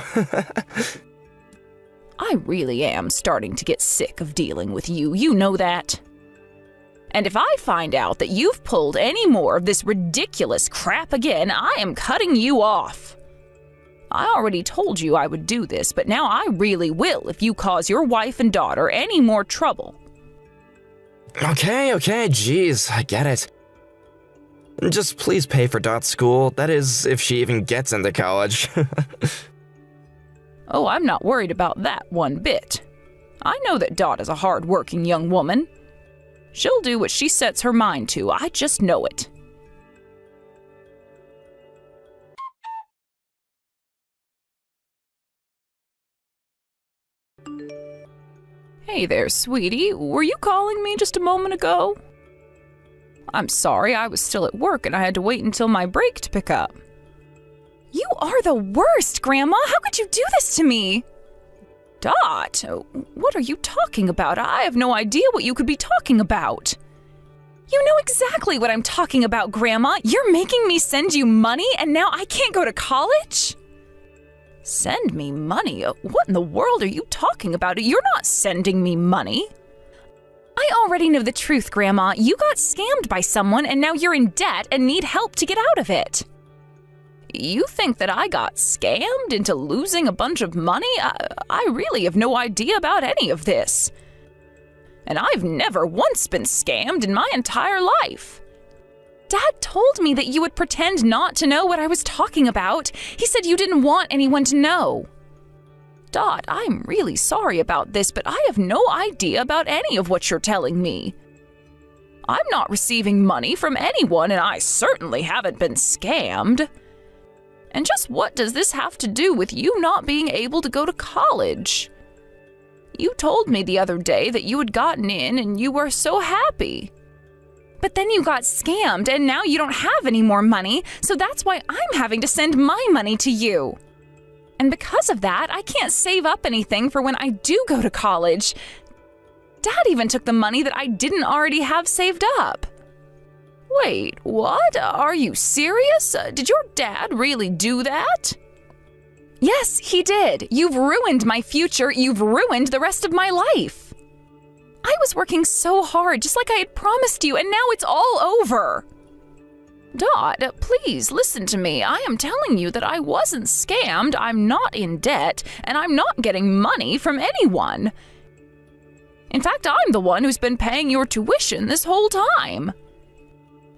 Speaker 2: I really am starting to get sick of dealing with you, you know that. And if I find out that you've pulled any more of this ridiculous crap again, I am cutting you off. I already told you I would do this, but now I really will if you cause your wife and daughter any more trouble.
Speaker 1: Okay, geez, I get it. Just please pay for Dot's school. That is, if she even gets into college.
Speaker 2: Oh, I'm not worried about that one bit. I know that Dot is a hard-working young woman. She'll do what she sets her mind to. I just know it. Hey there, sweetie. Were you calling me just a moment ago? I'm sorry, I was still at work and I had to wait until my break to pick up.
Speaker 3: You are the worst, Grandma. How could you do this to me?
Speaker 2: Dot, what are you talking about? I have no idea what you could be talking about.
Speaker 3: You know exactly what I'm talking about, Grandma. You're making me send you money, and now I can't go to college? Send me money? What in the world are you talking about? You're not sending me money. I already know the truth, Grandma. You got scammed by someone, and now you're in debt and need help to get out of it. You think that I got scammed into losing a bunch of money? I really have no idea about any of this. And I've never once been scammed in my entire life. Dad told me that you would pretend not to know what I was talking about. He said you didn't want anyone to know. Dot, I'm really sorry about this, but I have no idea about any of what you're telling me. I'm not receiving money from anyone, and I certainly haven't been scammed. And just what does this have to do with you not being able to go to college? You told me the other day that you had gotten in and you were so happy. But then you got scammed and now you don't have any more money, so that's why I'm having to send my money to you. And because of that, I can't save up anything for when I do go to college. Dad even took the money that I didn't already have saved up. Wait, what? Are you serious? Did your dad really do that? Yes, he did. You've ruined my future. You've ruined the rest of my life. I was working so hard, just like I had promised you, and now it's all over. Dot, please listen to me. I am telling you that I wasn't scammed, I'm not in debt, and I'm not getting money from anyone. In fact, I'm the one who's been paying your tuition this whole time.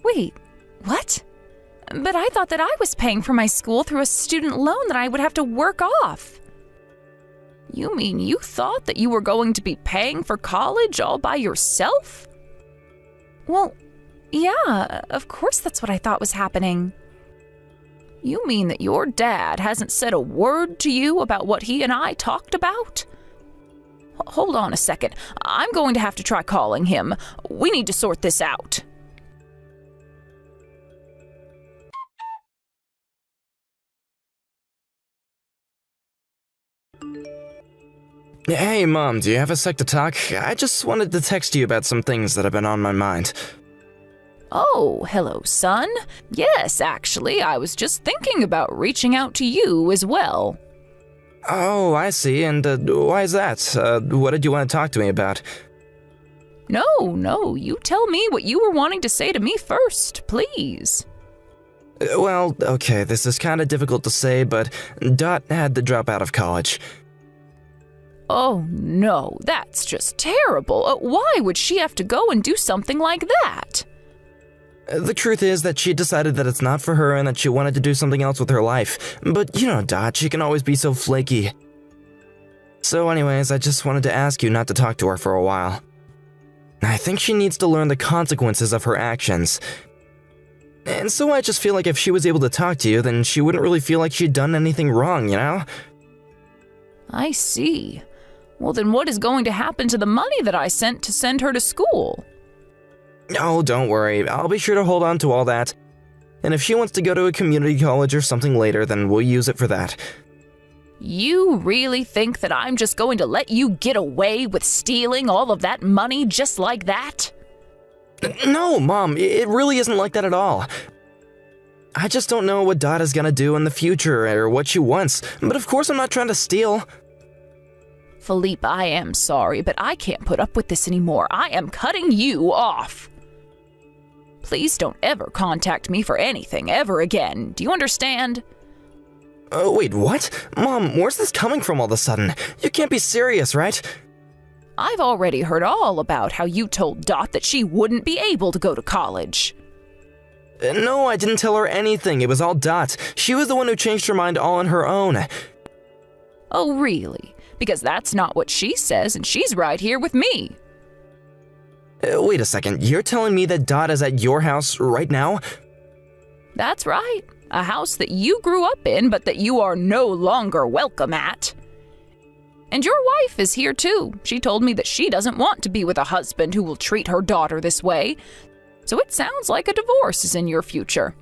Speaker 3: Wait, what? But I thought that I was paying for my school through a student loan that I would have to work off. You mean you thought that you were going to be paying for college all by yourself? Well, yeah, of course that's what I thought was happening. You mean that your dad hasn't said a word to you about what he and I talked about? Hold on a second. I'm going to have to try calling him. We need to sort this out.
Speaker 1: Hey, Mom, do you have a sec to talk? I just wanted to text you about some things that have been on my mind.
Speaker 3: Oh, hello, son. Yes, actually, I was just thinking about reaching out to you as well.
Speaker 1: Oh, I see, and why is that? What did you want to talk to me about?
Speaker 3: No, you tell me what you were wanting to say to me first, please.
Speaker 1: Well, okay, this is kind of difficult to say, but Dot had to drop out of college.
Speaker 3: Oh no, that's just terrible. Why would she have to go and do something like that?
Speaker 1: The truth is that she decided that it's not for her and that she wanted to do something else with her life. But you know Dot, she can always be so flaky. So anyways, I just wanted to ask you not to talk to her for a while. I think she needs to learn the consequences of her actions. And so I just feel like if she was able to talk to you, then she wouldn't really feel like she'd done anything wrong, you know?
Speaker 3: I see. Well, then what is going to happen to the money that I sent to send her to school?
Speaker 1: Oh, don't worry. I'll be sure to hold on to all that. And if she wants to go to a community college or something later, then we'll use it for that.
Speaker 3: You really think that I'm just going to let you get away with stealing all of that money just like that?
Speaker 1: No, Mom, it really isn't like that at all. I just don't know what Dot is gonna do in the future or what she wants, but of course I'm not trying to steal.
Speaker 3: Philippe, I am sorry, but I can't put up with this anymore. I am cutting you off. Please don't ever contact me for anything ever again. Do you understand?
Speaker 1: Wait, what? Mom, where's this coming from all of a sudden? You can't be serious, right?
Speaker 3: I've already heard all about how you told Dot that she wouldn't be able to go to college.
Speaker 1: No, I didn't tell her anything. It was all Dot. She was the one who changed her mind all on her own.
Speaker 3: Oh, really? Because that's not what she says, and she's right here with me.
Speaker 1: Wait a second, you're telling me that Dot is at your house right now?
Speaker 3: That's right. A house that you grew up in, but that you are no longer welcome at. And your wife is here too. She told me that she doesn't want to be with a husband who will treat her daughter this way. So it sounds like a divorce is in your future.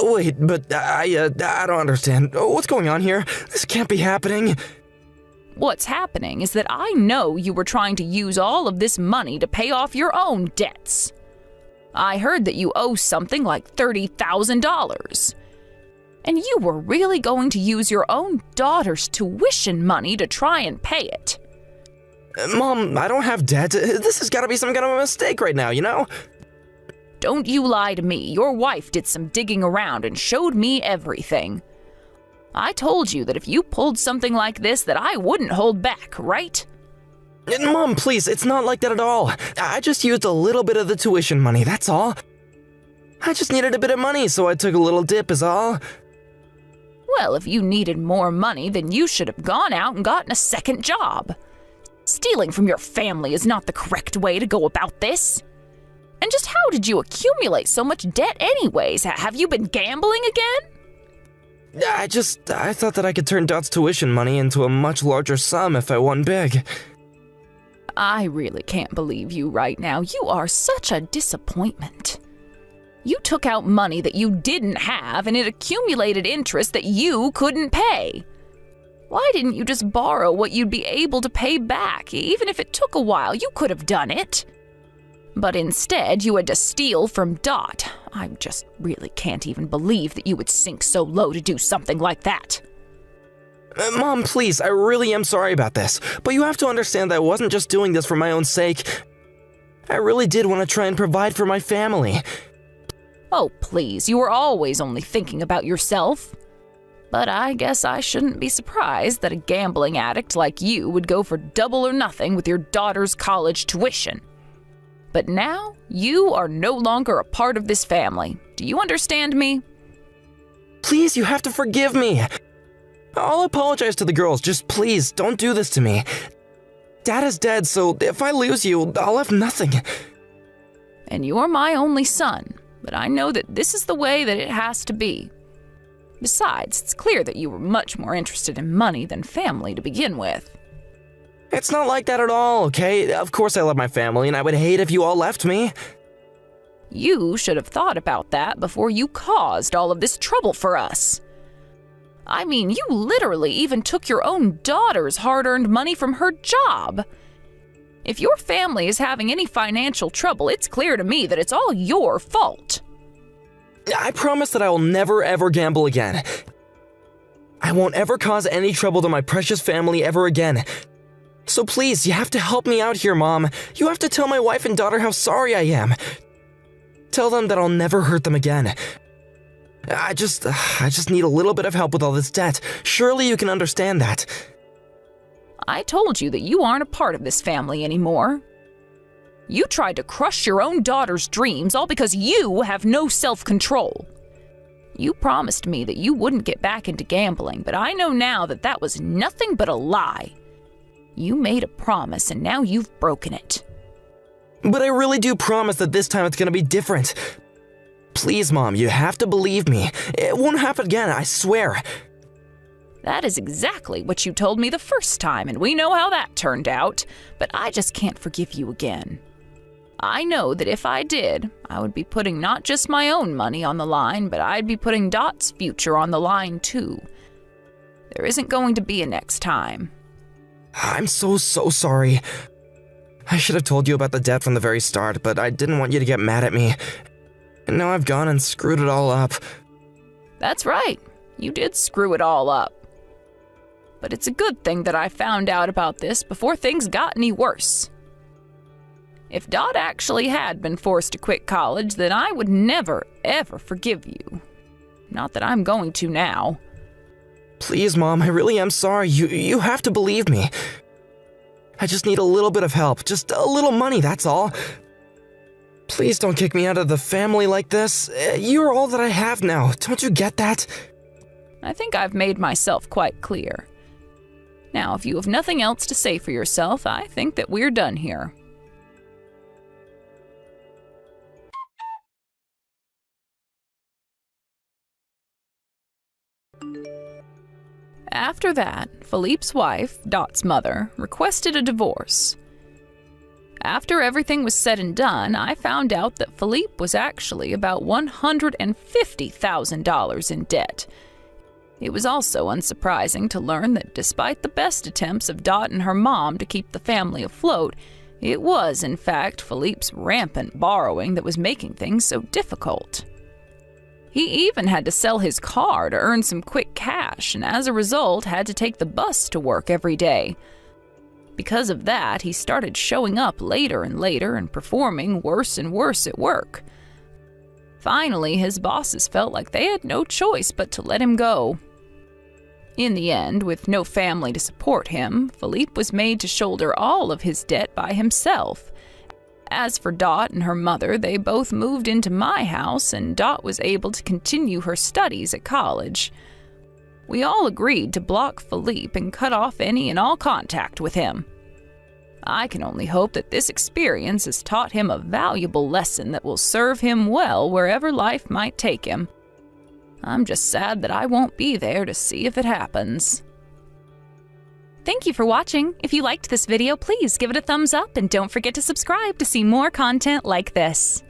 Speaker 1: Wait, but I don't understand. What's going on here? This can't be happening.
Speaker 3: What's happening is that I know you were trying to use all of this money to pay off your own debts. I heard that you owe something like $30,000. And you were really going to use your own daughter's tuition money to try and pay it.
Speaker 1: Mom, I don't have debt. This has got to be some kind of a mistake right now, you know?
Speaker 3: Don't you lie to me. Your wife did some digging around and showed me everything. I told you that if you pulled something like this that I wouldn't hold back, right?
Speaker 1: Mom, please, it's not like that at all. I just used a little bit of the tuition money, that's all. I just needed a bit of money, so I took a little dip is all.
Speaker 3: Well, if you needed more money, then you should have gone out and gotten a second job. Stealing from your family is not the correct way to go about this. And just how did you accumulate so much debt anyways? Have you been gambling again?
Speaker 1: I thought that I could turn Dot's tuition money into a much larger sum if I won big.
Speaker 3: I really can't believe you right now. You are such a disappointment. You took out money that you didn't have and it accumulated interest that you couldn't pay. Why didn't you just borrow what you'd be able to pay back? Even if it took a while, you could have done it. But instead, you had to steal from Dot. I just really can't even believe that you would sink so low to do something like that.
Speaker 1: Mom, please, I really am sorry about this, but you have to understand that I wasn't just doing this for my own sake. I really did want to try and provide for my family.
Speaker 3: Oh, please, you were always only thinking about yourself. But I guess I shouldn't be surprised that a gambling addict like you would go for double or nothing with your daughter's college tuition. But now, you are no longer a part of this family. Do you understand me?
Speaker 1: Please, you have to forgive me. I'll apologize to the girls, just please, don't do this to me. Dad is dead, so if I lose you, I'll have nothing.
Speaker 3: And you're my only son, but I know that this is the way that it has to be. Besides, it's clear that you were much more interested in money than family to begin with.
Speaker 1: It's not like that at all, okay? Of course I love my family, and I would hate if you all left me.
Speaker 3: You should have thought about that before you caused all of this trouble for us. I mean, you literally even took your own daughter's hard-earned money from her job. If your family is having any financial trouble, it's clear to me that it's all your fault.
Speaker 1: I promise that I will never ever gamble again. I won't ever cause any trouble to my precious family ever again. So please, you have to help me out here, Mom. You have to tell my wife and daughter how sorry I am. Tell them that I'll never hurt them again. I just need a little bit of help with all this debt. Surely you can understand that.
Speaker 3: I told you that you aren't a part of this family anymore. You tried to crush your own daughter's dreams all because you have no self-control. You promised me that you wouldn't get back into gambling, but I know now that that was nothing but a lie. You made a promise and now you've broken it.
Speaker 1: But I really do promise that this time it's gonna be different. Please, Mom, you have to believe me. It won't happen again, I swear.
Speaker 3: That is exactly what you told me the first time, and we know how that turned out, but I just can't forgive you again. I know that if I did, I would be putting not just my own money on the line, but I'd be putting Dot's future on the line too. There isn't going to be a next time.
Speaker 1: I'm so sorry. I should have told you about the debt from the very start, but I didn't want you to get mad at me. And now I've gone and screwed it all up.
Speaker 3: That's right. You did screw it all up. But it's a good thing that I found out about this before things got any worse. If Dot actually had been forced to quit college, then I would never, ever forgive you. Not that I'm going to now.
Speaker 1: Please, Mom, I really am sorry. You have to believe me. I just need a little bit of help, just a little money, that's all. Please don't kick me out of the family like this. You're all that I have now. Don't you get that?
Speaker 3: I think I've made myself quite clear. Now, if you have nothing else to say for yourself, I think that we're done here. After that, Philippe's wife, Dot's mother, requested a divorce. After everything was said and done, I found out that Philippe was actually about $150,000 in debt. It was also unsurprising to learn that despite the best attempts of Dot and her mom to keep the family afloat,
Speaker 2: It was, in fact, Philippe's rampant borrowing that was making things so difficult. He even had to sell his car to earn some quick cash, and as a result had to take the bus to work every day. Because of that, he started showing up later and later and performing worse and worse at work. Finally, his bosses felt like they had no choice but to let him go. In the end, with no family to support him, Philippe was made to shoulder all of his debt by himself. As for Dot and her mother, they both moved into my house, and Dot was able to continue her studies at college. We all agreed to block Philippe and cut off any and all contact with him. I can only hope that this experience has taught him a valuable lesson that will serve him well wherever life might take him. I'm just sad that I won't be there to see if it happens.
Speaker 3: Thank you for watching. If you liked this video, please give it a thumbs up and don't forget to subscribe to see more content like this.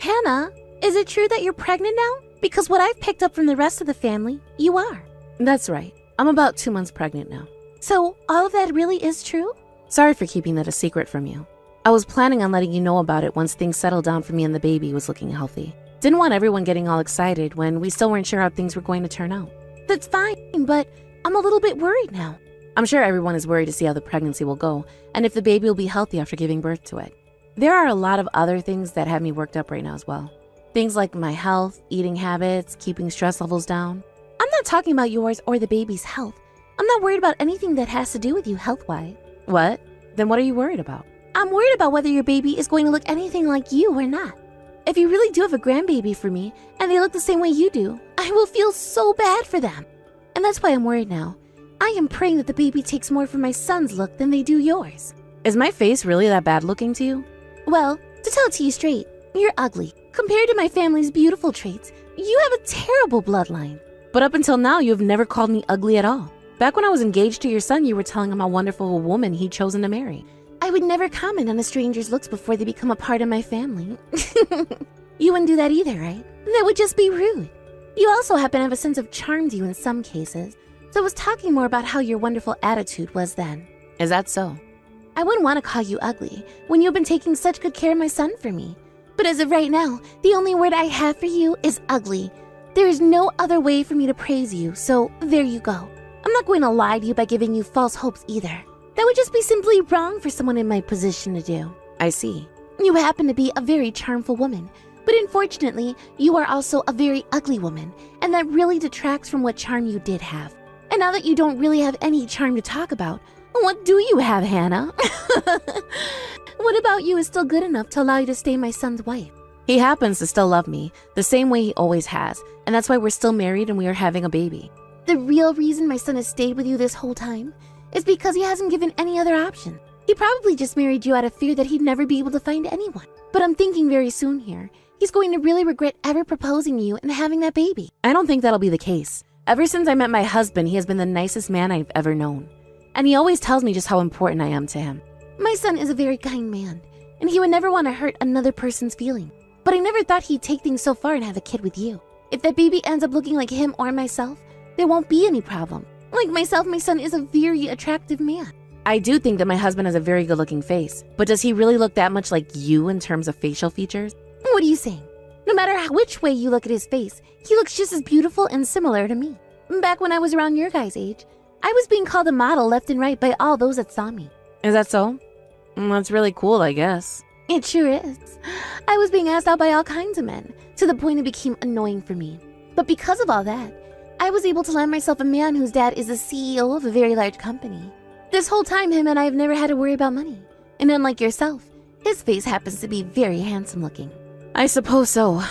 Speaker 4: Hannah, is it true that you're pregnant now? Because what I've picked up from the rest of the family, you are. That's right. I'm about 2 months pregnant now. So, all of that really is true? Sorry for keeping that a secret from you. I was planning on letting you know about it once things settled down for me and the baby was looking healthy. Didn't want everyone getting all excited when we still weren't sure how things were going to turn out. That's fine, but I'm a little bit worried now. I'm sure everyone is worried to see how the pregnancy will go and if the baby will be healthy after giving birth to it. There are a lot of other things that have me worked up right now as well. Things like my health, eating habits, keeping stress levels down. I'm not talking about yours or the baby's health. I'm not worried about anything that has to do with you health-wise. What? Then what are you worried about? I'm worried about whether your baby is going to look anything like you or not. If you really do have a grandbaby for me, and they look the same way you do, I will feel so bad for them. And that's why I'm worried now. I am praying that the baby takes more from my son's look than they do yours. Is my face really that bad looking to you? Well, to tell it to you straight, you're ugly. Compared to my family's beautiful traits, you have a terrible bloodline. But up until now, you have never called me ugly at all. Back when I was engaged to your son, you were telling him how wonderful a woman he'd chosen to marry. I would never comment on a stranger's looks before they become a part of my family. You wouldn't do that either, right? That would just be rude. You also happen to have a sense of charm to you in some cases, so I was talking more about how your wonderful attitude was then. Is that so? I wouldn't want to call you ugly when you've been taking such good care of my son for me. But as of right now, the only word I have for you is ugly. There is no other way for me to praise you, so there you go. I'm not going to lie to you by giving you false hopes either. That would just be simply wrong for someone in my position to do. I see. You happen to be a very charmful woman, but unfortunately, you are also a very ugly woman, and that really detracts from what charm you did have. And now that you don't really have any charm to talk about, what do you have, Hannah? What about you is still good enough to allow you to stay my son's wife? He happens to still love me, the same way he always has, and that's why we're still married and we are having a baby. The real reason my son has stayed with you this whole time is because he hasn't given any other option. He probably just married you out of fear that he'd never be able to find anyone. But I'm thinking very soon here, he's going to really regret ever proposing to you and having that baby. I don't think that'll be the case. Ever since I met my husband, he has been the nicest man I've ever known. And he always tells me just how important I am to him. My son is a very kind man, and he would never want to hurt another person's feeling. But I never thought he'd take things so far and have a kid with you. If that baby ends up looking like him or myself, there won't be any problem. Like myself, my son is a very attractive man. I do think that my husband has a very good-looking face, but does he really look that much like you in terms of facial features? What are you saying? No matter which way you look at his face, he looks just as beautiful and similar to me. Back when I was around your guys' age, I was being called a model left and right by all those that saw me. Is that so? That's really cool, I guess. It sure is. I was being asked out by all kinds of men, to the point it became annoying for me. But because of all that, I was able to land myself a man whose dad is the CEO of a very large company. This whole time, him and I have never had to worry about money. And unlike yourself, his face happens to be very handsome looking. I suppose so.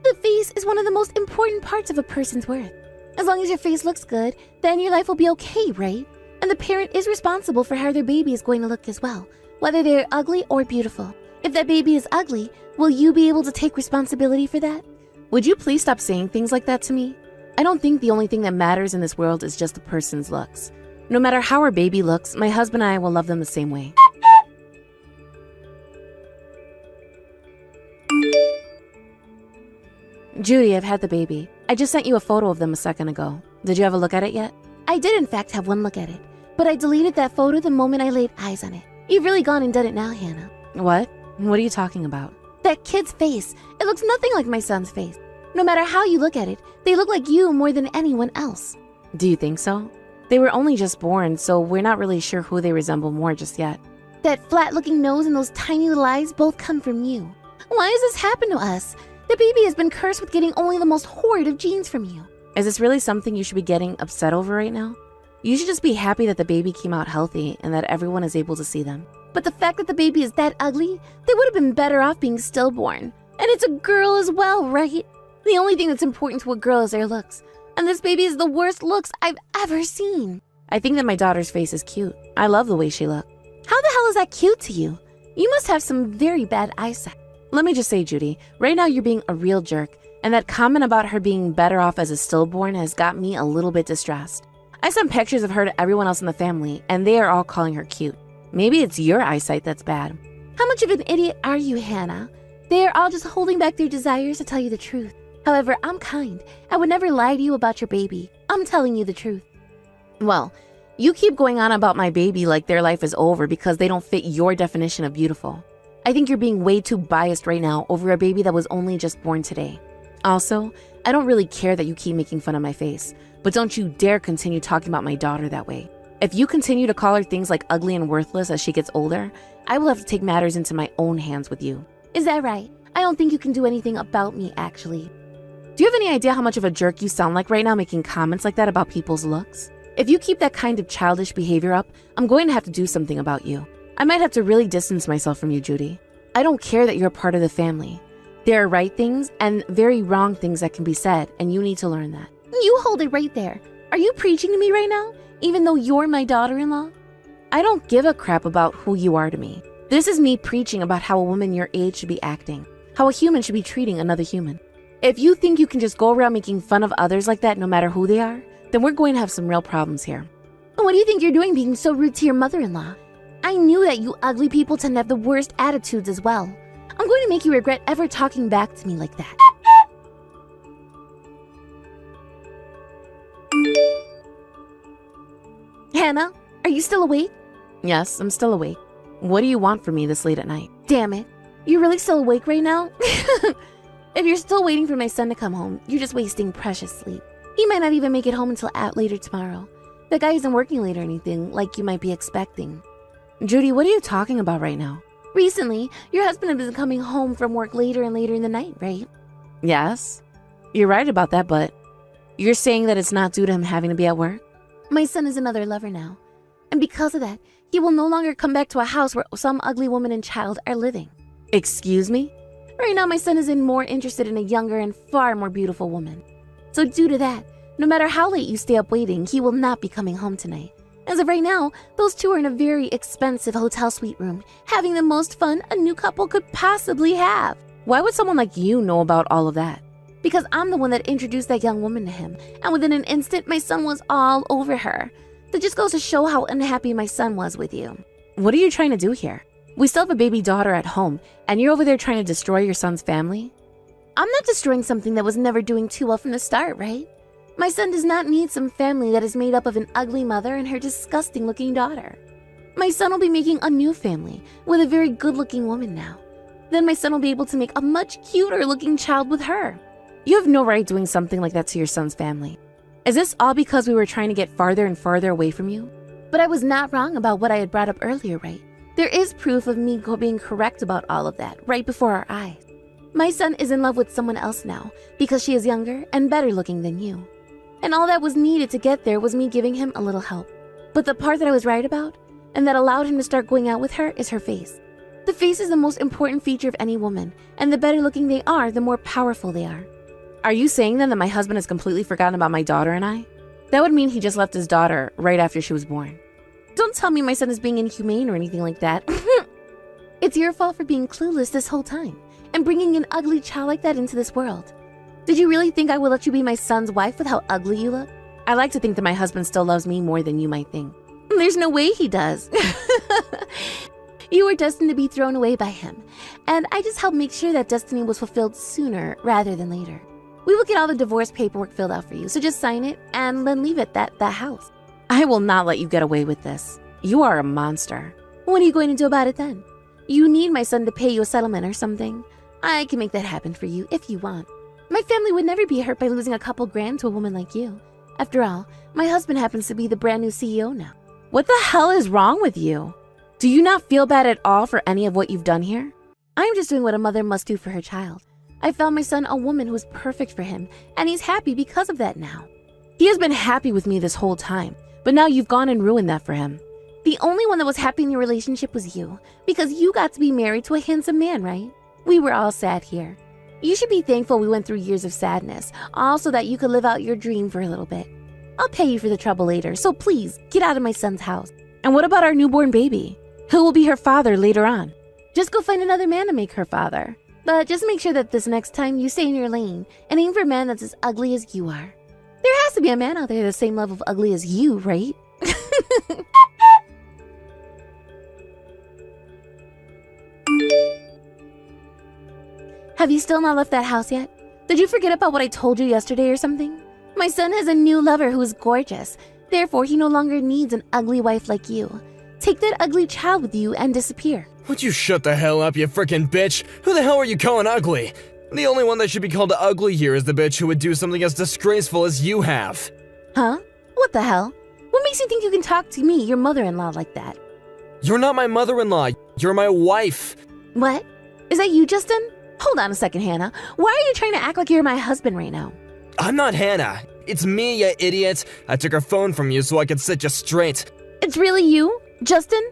Speaker 4: The face is one of the most important parts of a person's worth. As long as your face looks good, then your life will be okay, right? And the parent is responsible for how their baby is going to look as well, whether they're ugly or beautiful. If that baby is ugly, will you be able to take responsibility for that? Would you please stop saying things like that to me? I don't think the only thing that matters in this world is just the person's looks. No matter how our baby looks, my husband and I will love them the same way. Judy, I've had the baby. I just sent you a photo of them a second ago. Did you have a look at it yet? I did in fact have one look at it, but I deleted that photo the moment I laid eyes on it. You've really gone and done it now, Hannah. What? What are you talking about? That kid's face. It looks nothing like my son's face. No matter how you look at it, they look like you more than anyone else. Do you think so? They were only just born, so we're not really sure who they resemble more just yet. That flat-looking nose and those tiny little eyes both come from you. Why has this happened to us? The baby has been cursed with getting only the most horrid of genes from you. Is this really something you should be getting upset over right now? You should just be happy that the baby came out healthy and that everyone is able to see them. But the fact that the baby is that ugly, they would have been better off being stillborn. And it's a girl as well, right? The only thing that's important to a girl is their looks. And this baby is the worst looks I've ever seen. I think that my daughter's face is cute. I love the way she looks. How the hell is that cute to you? You must have some very bad eyesight. Let me just say, Judy, right now you're being a real jerk, and that comment about her being better off as a stillborn has got me a little bit distressed. I sent pictures of her to everyone else in the family, and they are all calling her cute. Maybe it's your eyesight that's bad. How much of an idiot are you, Hannah? They are all just holding back their desires to tell you the truth. However, I'm kind. I would never lie to you about your baby. I'm telling you the truth. Well, you keep going on about my baby like their life is over because they don't fit your definition of beautiful. I think you're being way too biased right now over a baby that was only just born today. Also, I don't really care that you keep making fun of my face, but don't you dare continue talking about my daughter that way. If you continue to call her things like ugly and worthless as she gets older, I will have to take matters into my own hands with you. Is that right? I don't think you can do anything about me, actually. Do you have any idea how much of a jerk you sound like right now making comments like that about people's looks? If you keep that kind of childish behavior up, I'm going to have to do something about you. I might have to really distance myself from you, Judy. I don't care that you're a part of the family. There are right things and very wrong things that can be said, and you need to learn that. You hold it right there. Are you preaching to me right now, even though you're my daughter-in-law? I don't give a crap about who you are to me. This is me preaching about how a woman your age should be acting, how a human should be treating another human. If you think you can just go around making fun of others like that no matter who they are, then we're going to have some real problems here. What do you think you're doing being so rude to your mother-in-law? I knew that you ugly people tend to have the worst attitudes as well. I'm going to make you regret ever talking back to me like that. Hannah, are you still awake? Yes, I'm still awake. What do you want from me this late at night? Damn it. You're really still awake right now? If you're still waiting for my son to come home, you're just wasting precious sleep. He might not even make it home until later tomorrow. The guy isn't working late or anything like you might be expecting. Judy, what are you talking about right now? Recently, your husband has been coming home from work later and later in the night, right? Yes. You're right about that, but you're saying that it's not due to him having to be at work? My son is another lover now. And because of that, he will no longer come back to a house where some ugly woman and child are living. Excuse me? Right now, my son is more interested in a younger and far more beautiful woman. So due to that, no matter how late you stay up waiting, he will not be coming home tonight. As of right now, those two are in a very expensive hotel suite room, having the most fun a new couple could possibly have. Why would someone like you know about all of that? Because I'm the one that introduced that young woman to him, and within an instant, my son was all over her. That just goes to show how unhappy my son was with you. What are you trying to do here? We still have a baby daughter at home, and you're over there trying to destroy your son's family? I'm not destroying something that was never doing too well from the start, right? My son does not need some family that is made up of an ugly mother and her disgusting-looking daughter. My son will be making a new family with a very good-looking woman now. Then my son will be able to make a much cuter-looking child with her. You have no right doing something like that to your son's family. Is this all because we were trying to get farther and farther away from you? But I was not wrong about what I had brought up earlier, right? There is proof of me being correct about all of that right before our eyes. My son is in love with someone else now because she is younger and better looking than you. And all that was needed to get there was me giving him a little help. But the part that I was right about, and that allowed him to start going out with her, is her face. The face is the most important feature of any woman, and the better looking they are, the more powerful they are. Are you saying then that my husband has completely forgotten about my daughter and I? That would mean he just left his daughter right after she was born. Don't tell me my son is being inhumane or anything like that. It's your fault for being clueless this whole time, and bringing an ugly child like that into this world. Did you really think I would let you be my son's wife with how ugly you look? I like to think that my husband still loves me more than you might think. There's no way he does. You were destined to be thrown away by him, and I just helped make sure that destiny was fulfilled sooner rather than later. We will get all the divorce paperwork filled out for you, so just sign it and then leave it at that house. I will not let you get away with this. You are a monster. What are you going to do about it then? You need my son to pay you a settlement or something. I can make that happen for you if you want. My family would never be hurt by losing a couple grand to a woman like you. After all, my husband happens to be the brand new CEO now. What the hell is wrong with you? Do you not feel bad at all for any of what you've done here? I'm just doing what a mother must do for her child. I found my son a woman who is perfect for him, and he's happy because of that now. He has been happy with me this whole time, but now you've gone and ruined that for him. The only one that was happy in your relationship was you, because you got to be married to a handsome man, right? We were all sad here. You should be thankful we went through years of sadness, all so that you could live out your dream for a little bit. I'll pay you for the trouble later, so please, get out of my son's house. And what about our newborn baby? Who will be her father later on? Just go find another man to make her father. But just make sure that this next time you stay in your lane and aim for a man that's as ugly as you are. There has to be a man out there the same level of ugly as you, right? Have you still not left that house yet? Did you forget about what I told you yesterday or something? My son has a new lover who is gorgeous. Therefore, he no longer needs an ugly wife like you. Take that ugly child with you and disappear.
Speaker 1: Would you shut the hell up, you frickin' bitch? Who the hell are you calling ugly? The only one that should be called ugly here is the bitch who would do something as disgraceful as you have.
Speaker 4: Huh? What the hell? What makes you think you can talk to me, your mother-in-law, like that?
Speaker 1: You're not my mother-in-law. You're my wife.
Speaker 4: What? Is that you, Justin? Hold on a second, Hannah. Why are you trying to act like you're my husband right now?
Speaker 1: I'm not Hannah. It's me, you idiot. I took her phone from you so I could set you straight.
Speaker 4: It's really you, Justin?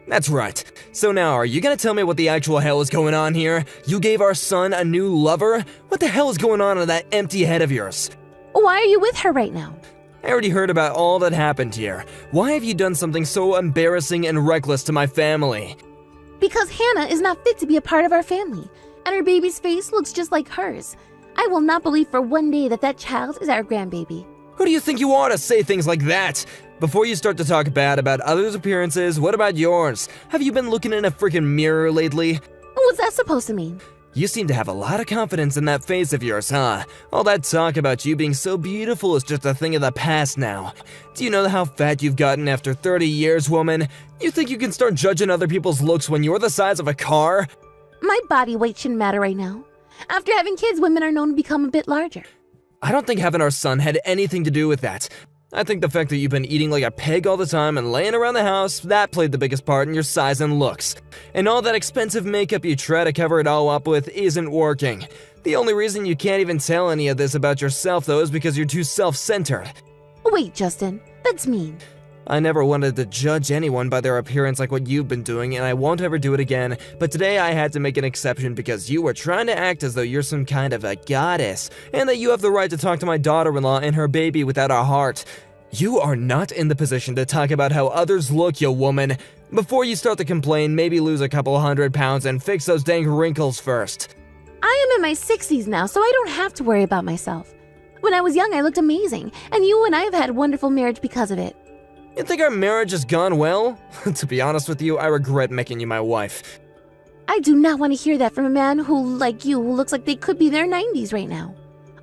Speaker 1: That's right. So now, are you gonna tell me what the actual hell is going on here? You gave our son a new lover? What the hell is going on in that empty head of yours?
Speaker 4: Why are you with her right now?
Speaker 1: I already heard about all that happened here. Why have you done something so embarrassing and reckless to my family?
Speaker 4: Because Hannah is not fit to be a part of our family, and her baby's face looks just like hers. I will not believe for one day that that child is our grandbaby.
Speaker 1: Who do you think you are to say things like that? Before you start to talk bad about others' appearances, what about yours? Have you been looking in a freaking mirror lately?
Speaker 4: What's that supposed to mean?
Speaker 1: You seem to have a lot of confidence in that face of yours, huh? All that talk about you being so beautiful is just a thing of the past now. Do you know how fat you've gotten after 30 years, woman? You think you can start judging other people's looks when you're the size of a car?
Speaker 4: My body weight shouldn't matter right now. After having kids, women are known to become a bit larger.
Speaker 1: I don't think having our son had anything to do with that. I think the fact that you've been eating like a pig all the time and laying around the house, that played the biggest part in your size and looks. And all that expensive makeup you try to cover it all up with isn't working. The only reason you can't even tell any of this about yourself, though, is because you're too self-centered.
Speaker 4: Wait, Justin, that's mean.
Speaker 1: I never wanted to judge anyone by their appearance like what you've been doing, and I won't ever do it again, but today I had to make an exception because you were trying to act as though you're some kind of a goddess, and that you have the right to talk to my daughter-in-law and her baby without a heart. You are not in the position to talk about how others look, you woman. Before you start to complain, maybe lose a couple 100 pounds and fix those dang wrinkles first.
Speaker 4: I am in my 60s now, so I don't have to worry about myself. When I was young, I looked amazing, and you and I have had a wonderful marriage because of it.
Speaker 1: You think our marriage has gone well? To be honest with you, I regret making you my wife.
Speaker 4: I do not want to hear that from a man who, like you, who looks like they could be their 90s right now.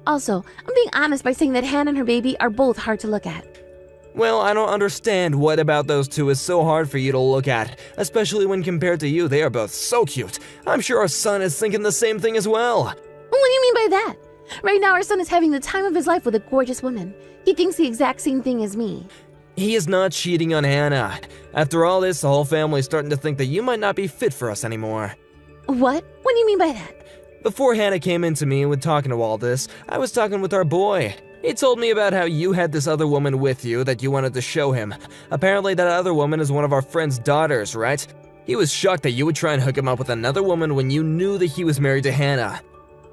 Speaker 4: Also, I'm being honest by saying that Hannah and her baby are both hard to look at.
Speaker 1: Well, I don't understand what about those two is so hard for you to look at, especially when compared to you, they are both so cute. I'm sure our son is thinking the same thing as well.
Speaker 4: What do you mean by that? Right now, our son is having the time of his life with a gorgeous woman. He thinks the exact same thing as me.
Speaker 1: He is not cheating on Hannah. After all this, the whole family's starting to think that you might not be fit for us anymore.
Speaker 4: What? What do you mean by that?
Speaker 1: Before Hannah came into me with talking to all this, I was talking with our boy. He told me about how you had this other woman with you that you wanted to show him. Apparently that other woman is one of our friend's daughters, right? He was shocked that you would try and hook him up with another woman when you knew that he was married to Hannah.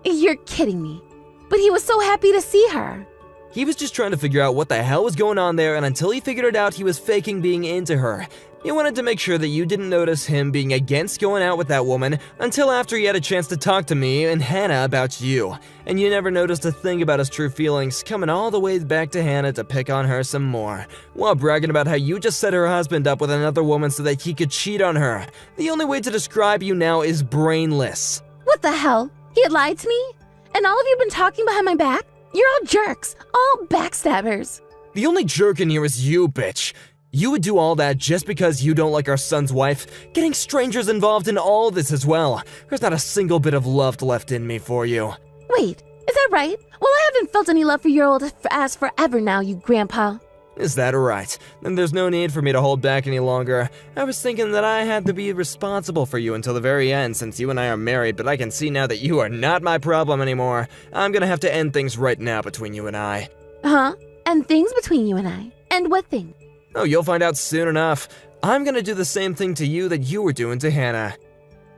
Speaker 4: You're kidding me. But he was so happy to see her.
Speaker 1: He was just trying to figure out what the hell was going on there, and until he figured it out, he was faking being into her. He wanted to make sure that you didn't notice him being against going out with that woman until after he had a chance to talk to me and Hannah about you. And you never noticed a thing about his true feelings, coming all the way back to Hannah to pick on her some more, while bragging about how you just set her husband up with another woman so that he could cheat on her. The only way to describe you now is brainless.
Speaker 4: What the hell? He had lied to me? And all of you been talking behind my back? You're all jerks, all backstabbers.
Speaker 1: The only jerk in here is you, bitch. You would do all that just because you don't like our son's wife, getting strangers involved in all this as well. There's not a single bit of love left in me for you.
Speaker 4: Wait, is that right? Well, I haven't felt any love for your old ass forever now, you grandpa.
Speaker 1: Is that right? Then there's no need for me to hold back any longer. I was thinking that I had to be responsible for you until the very end since you and I are married, but I can see now that you are not my problem anymore. I'm gonna have to end things right now between you and I.
Speaker 4: Huh? And things between you and I? And what thing?
Speaker 1: Oh, you'll find out soon enough. I'm gonna do the same thing to you that you were doing to Hannah.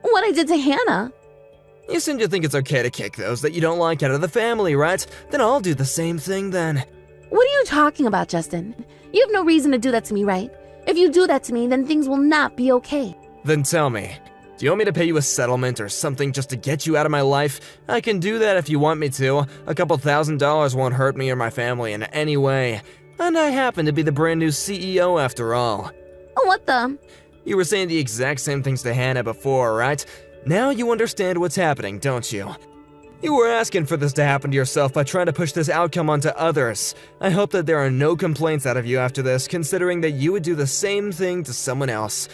Speaker 4: What I did to Hannah?
Speaker 1: You seem to think it's okay to kick those that you don't like out of the family, right? Then I'll do the same thing then.
Speaker 4: What are you talking about, Justin? You have no reason to do that to me, right? If you do that to me, then things will not be okay.
Speaker 1: Then tell me, do you want me to pay you a settlement or something just to get you out of my life? I can do that if you want me to. A couple $1,000s won't hurt me or my family in any way. And I happen to be the brand new CEO after all.
Speaker 4: Oh, what the?
Speaker 1: You were saying the exact same things to Hannah before, right? Now you understand what's happening, don't you? You were asking for this to happen to yourself by trying to push this outcome onto others. I hope that there are no complaints out of you after this, considering that you would do the same thing to someone else.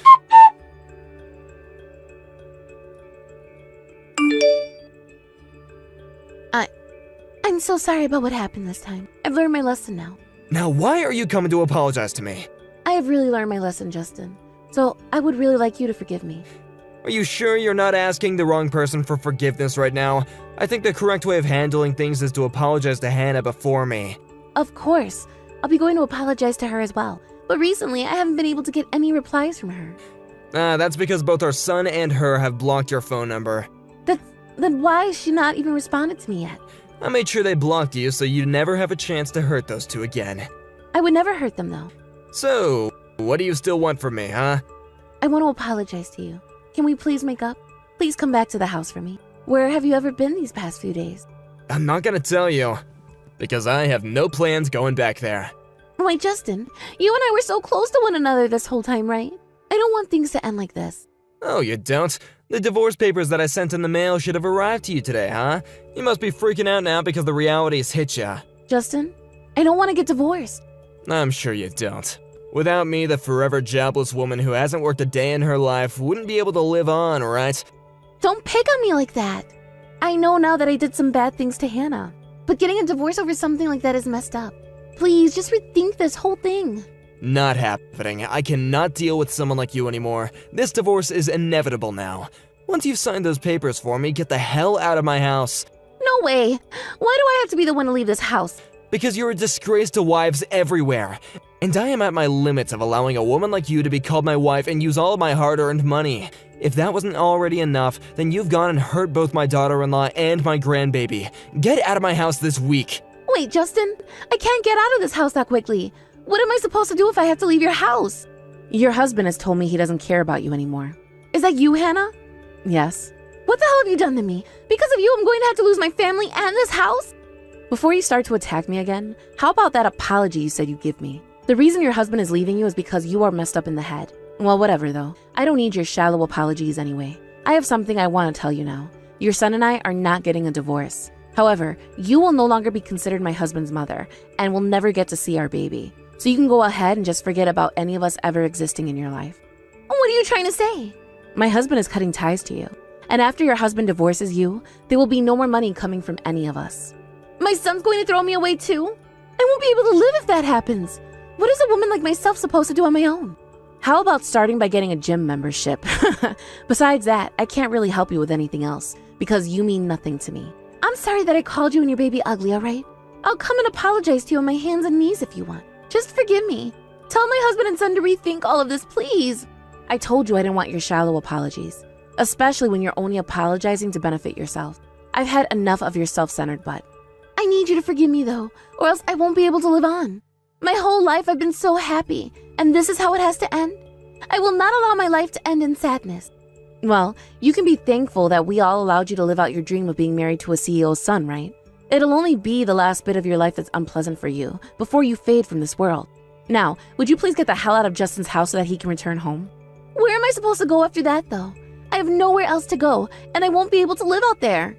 Speaker 4: I'm so sorry about what happened this time. I've learned my lesson now.
Speaker 1: Now why are you coming to apologize to me?
Speaker 4: I have really learned my lesson, Justin. So I would really like you to forgive me.
Speaker 1: Are you sure you're not asking the wrong person for forgiveness right now? I think the correct way of handling things is to apologize to Hannah before me.
Speaker 4: Of course. I'll be going to apologize to her as well. But recently, I haven't been able to get any replies from her.
Speaker 1: That's because both our son and her have blocked your phone number.
Speaker 4: Then why has she not even responded to me yet?
Speaker 1: I made sure they blocked you so you never have a chance to hurt those two again.
Speaker 4: I would never hurt them, though.
Speaker 1: So, what do you still want from me, huh?
Speaker 4: I want to apologize to you. Can we please make up? Please come back to the house for me. Where have you ever been these past few days?
Speaker 1: I'm not gonna tell you, because I have no plans going back there.
Speaker 4: Wait, Justin, you and I were so close to one another this whole time, right? I don't want things to end like this.
Speaker 1: Oh, you don't? The divorce papers that I sent in the mail should have arrived to you today, huh? You must be freaking out now because the reality's hit ya.
Speaker 4: Justin, I don't want to get divorced.
Speaker 1: I'm sure you don't. Without me, the forever jobless woman who hasn't worked a day in her life wouldn't be able to live on, right?
Speaker 4: Don't pick on me like that. I know now that I did some bad things to Hannah, but getting a divorce over something like that is messed up. Please, just rethink this whole thing.
Speaker 1: Not happening. I cannot deal with someone like you anymore. This divorce is inevitable now. Once you've signed those papers for me, get the hell out of my house.
Speaker 4: No way. Why do I have to be the one to leave this house?
Speaker 1: Because you're a disgrace to wives everywhere. And I am at my limits of allowing a woman like you to be called my wife and use all of my hard-earned money. If that wasn't already enough, then you've gone and hurt both my daughter-in-law and my grandbaby. Get out of my house this week.
Speaker 4: Wait, Justin, I can't get out of this house that quickly. What am I supposed to do if I have to leave your house? Your husband has told me he doesn't care about you anymore. Is that you, Hannah? Yes. What the hell have you done to me? Because of you, I'm going to have to lose my family and this house? Before you start to attack me again, how about that apology you said you'd give me? The reason your husband is leaving you is because you are messed up in the head. Well, whatever though. I don't need your shallow apologies anyway. I have something I want to tell you now. Your son and I are not getting a divorce. However, you will no longer be considered my husband's mother and will never get to see our baby. So you can go ahead and just forget about any of us ever existing in your life. What are you trying to say? My husband is cutting ties to you. And after your husband divorces you, there will be no more money coming from any of us. My son's going to throw me away too? I won't be able to live if that happens. What is a woman like myself supposed to do on my own? How about starting by getting a gym membership? Besides that, I can't really help you with anything else because you mean nothing to me. I'm sorry that I called you and your baby ugly, alright? I'll come and apologize to you on my hands and knees if you want. Just forgive me. Tell my husband and son to rethink all of this, please. I told you I didn't want your shallow apologies, especially when you're only apologizing to benefit yourself. I've had enough of your self-centered butt. I need you to forgive me though, or else I won't be able to live on. My whole life I've been so happy, and this is how it has to end? I will not allow my life to end in sadness. Well, you can be thankful that we all allowed you to live out your dream of being married to a CEO's son, right? It'll only be the last bit of your life that's unpleasant for you before you fade from this world. Now, would you please get the hell out of Justin's house so that he can return home? Where am I supposed to go after that, though? I have nowhere else to go, and I won't be able to live out there.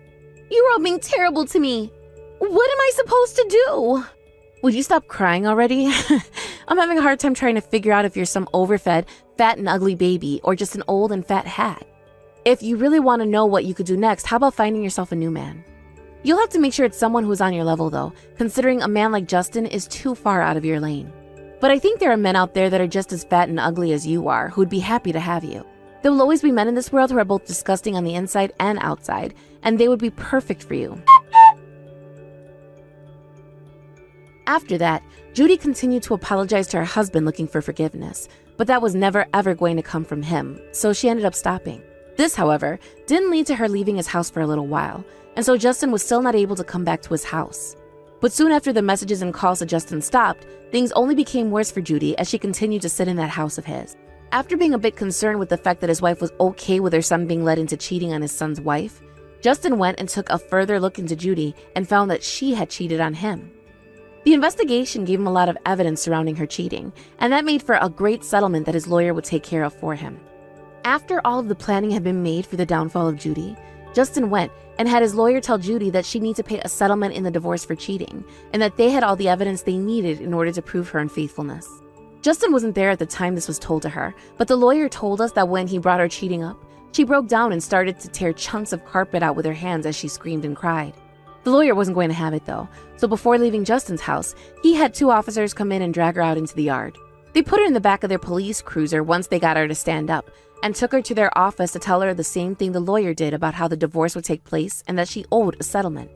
Speaker 4: You're all being terrible to me. What am I supposed to do? Would you stop crying already? I'm having a hard time trying to figure out if you're some overfed, fat and ugly baby or just an old and fat hag. If you really want to know what you could do next, how about finding yourself a new man? You'll have to make sure it's someone who's on your level though, considering a man like Justin is too far out of your lane. But I think there are men out there that are just as fat and ugly as you are who'd be happy to have you. There will always be men in this world who are both disgusting on the inside and outside, and they would be perfect for you. After that, Judy continued to apologize to her husband looking for forgiveness, but that was never ever going to come from him, so she ended up stopping. This, however, didn't lead to her leaving his house for a little while, and so Justin was still not able to come back to his house. But soon after the messages and calls to Justin stopped, things only became worse for Judy as she continued to sit in that house of his. After being a bit concerned with the fact that his wife was okay with her son being led into cheating on his son's wife, Justin went and took a further look into Judy and found that she had cheated on him. The investigation gave him a lot of evidence surrounding her cheating, and that made for a great settlement that his lawyer would take care of for him. After all of the planning had been made for the downfall of Judy, Justin went and had his lawyer tell Judy that she'd need to pay a settlement in the divorce for cheating, and that they had all the evidence they needed in order to prove her unfaithfulness. Justin wasn't there at the time this was told to her, but the lawyer told us that when he brought her cheating up, she broke down and started to tear chunks of carpet out with her hands as she screamed and cried. The lawyer wasn't going to have it though, so before leaving Justin's house, he had 2 officers come in and drag her out into the yard. They put her in the back of their police cruiser once they got her to stand up, and took her to their office to tell her the same thing the lawyer did about how the divorce would take place and that she owed a settlement.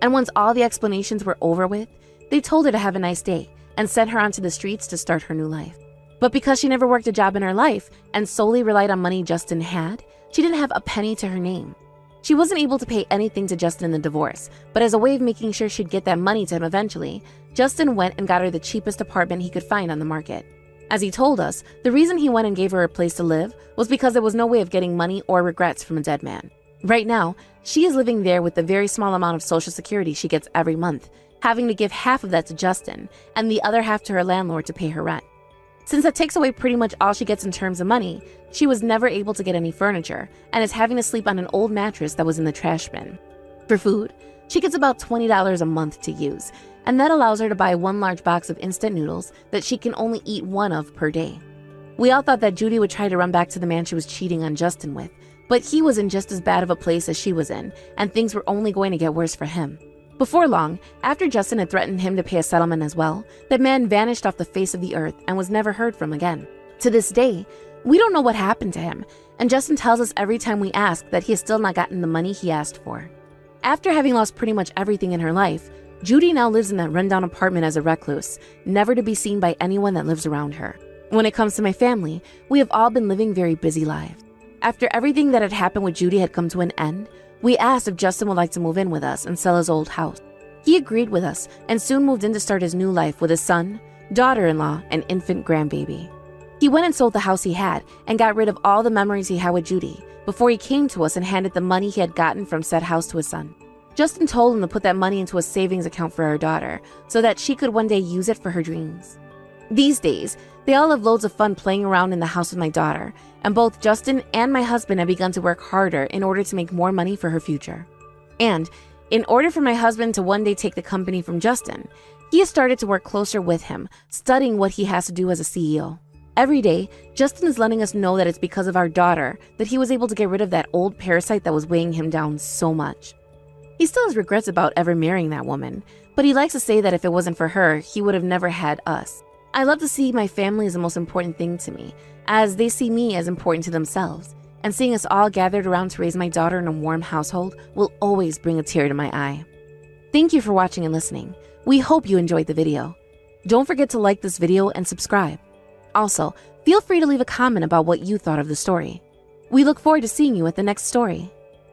Speaker 4: And once all the explanations were over with, they told her to have a nice day and sent her onto the streets to start her new life. But because she never worked a job in her life and solely relied on money Justin had, she didn't have a penny to her name. She wasn't able to pay anything to Justin in the divorce, but as a way of making sure she'd get that money to him eventually, Justin went and got her the cheapest apartment he could find on the market. As he told us, the reason he went and gave her a place to live was because there was no way of getting money or regrets from a dead man. Right now, she is living there with the very small amount of Social Security she gets every month, having to give half of that to Justin and the other half to her landlord to pay her rent. Since that takes away pretty much all she gets in terms of money, she was never able to get any furniture and is having to sleep on an old mattress that was in the trash bin. For food, she gets about $20 a month to use, and that allows her to buy 1 large box of instant noodles that she can only eat 1 of per day. We all thought that Judy would try to run back to the man she was cheating on Justin with, but he was in just as bad of a place as she was in, and things were only going to get worse for him. Before long, after Justin had threatened him to pay a settlement as well, that man vanished off the face of the earth and was never heard from again. To this day, we don't know what happened to him, and Justin tells us every time we ask that he has still not gotten the money he asked for. After having lost pretty much everything in her life, Judy now lives in that rundown apartment as a recluse, never to be seen by anyone that lives around her. When it comes to my family, we have all been living very busy lives. After everything that had happened with Judy had come to an end, we asked if Justin would like to move in with us and sell his old house. He agreed with us and soon moved in to start his new life with his son, daughter-in-law, and infant grandbaby. He went and sold the house he had and got rid of all the memories he had with Judy before he came to us and handed the money he had gotten from said house to his son. Justin told him to put that money into a savings account for our daughter so that she could one day use it for her dreams. These days, they all have loads of fun playing around in the house with my daughter, and both Justin and my husband have begun to work harder in order to make more money for her future. And in order for my husband to one day take the company from Justin, he has started to work closer with him, studying what he has to do as a CEO. Every day, Justin is letting us know that it's because of our daughter that he was able to get rid of that old parasite that was weighing him down so much. He still has regrets about ever marrying that woman, but he likes to say that if it wasn't for her, he would have never had us. I love to see my family as the most important thing to me, as they see me as important to themselves, and seeing us all gathered around to raise my daughter in a warm household will always bring a tear to my eye. Thank you for watching and listening. We hope you enjoyed the video. Don't forget to like this video and subscribe. Also, feel free to leave a comment about what you thought of the story. We look forward to seeing you at the next story.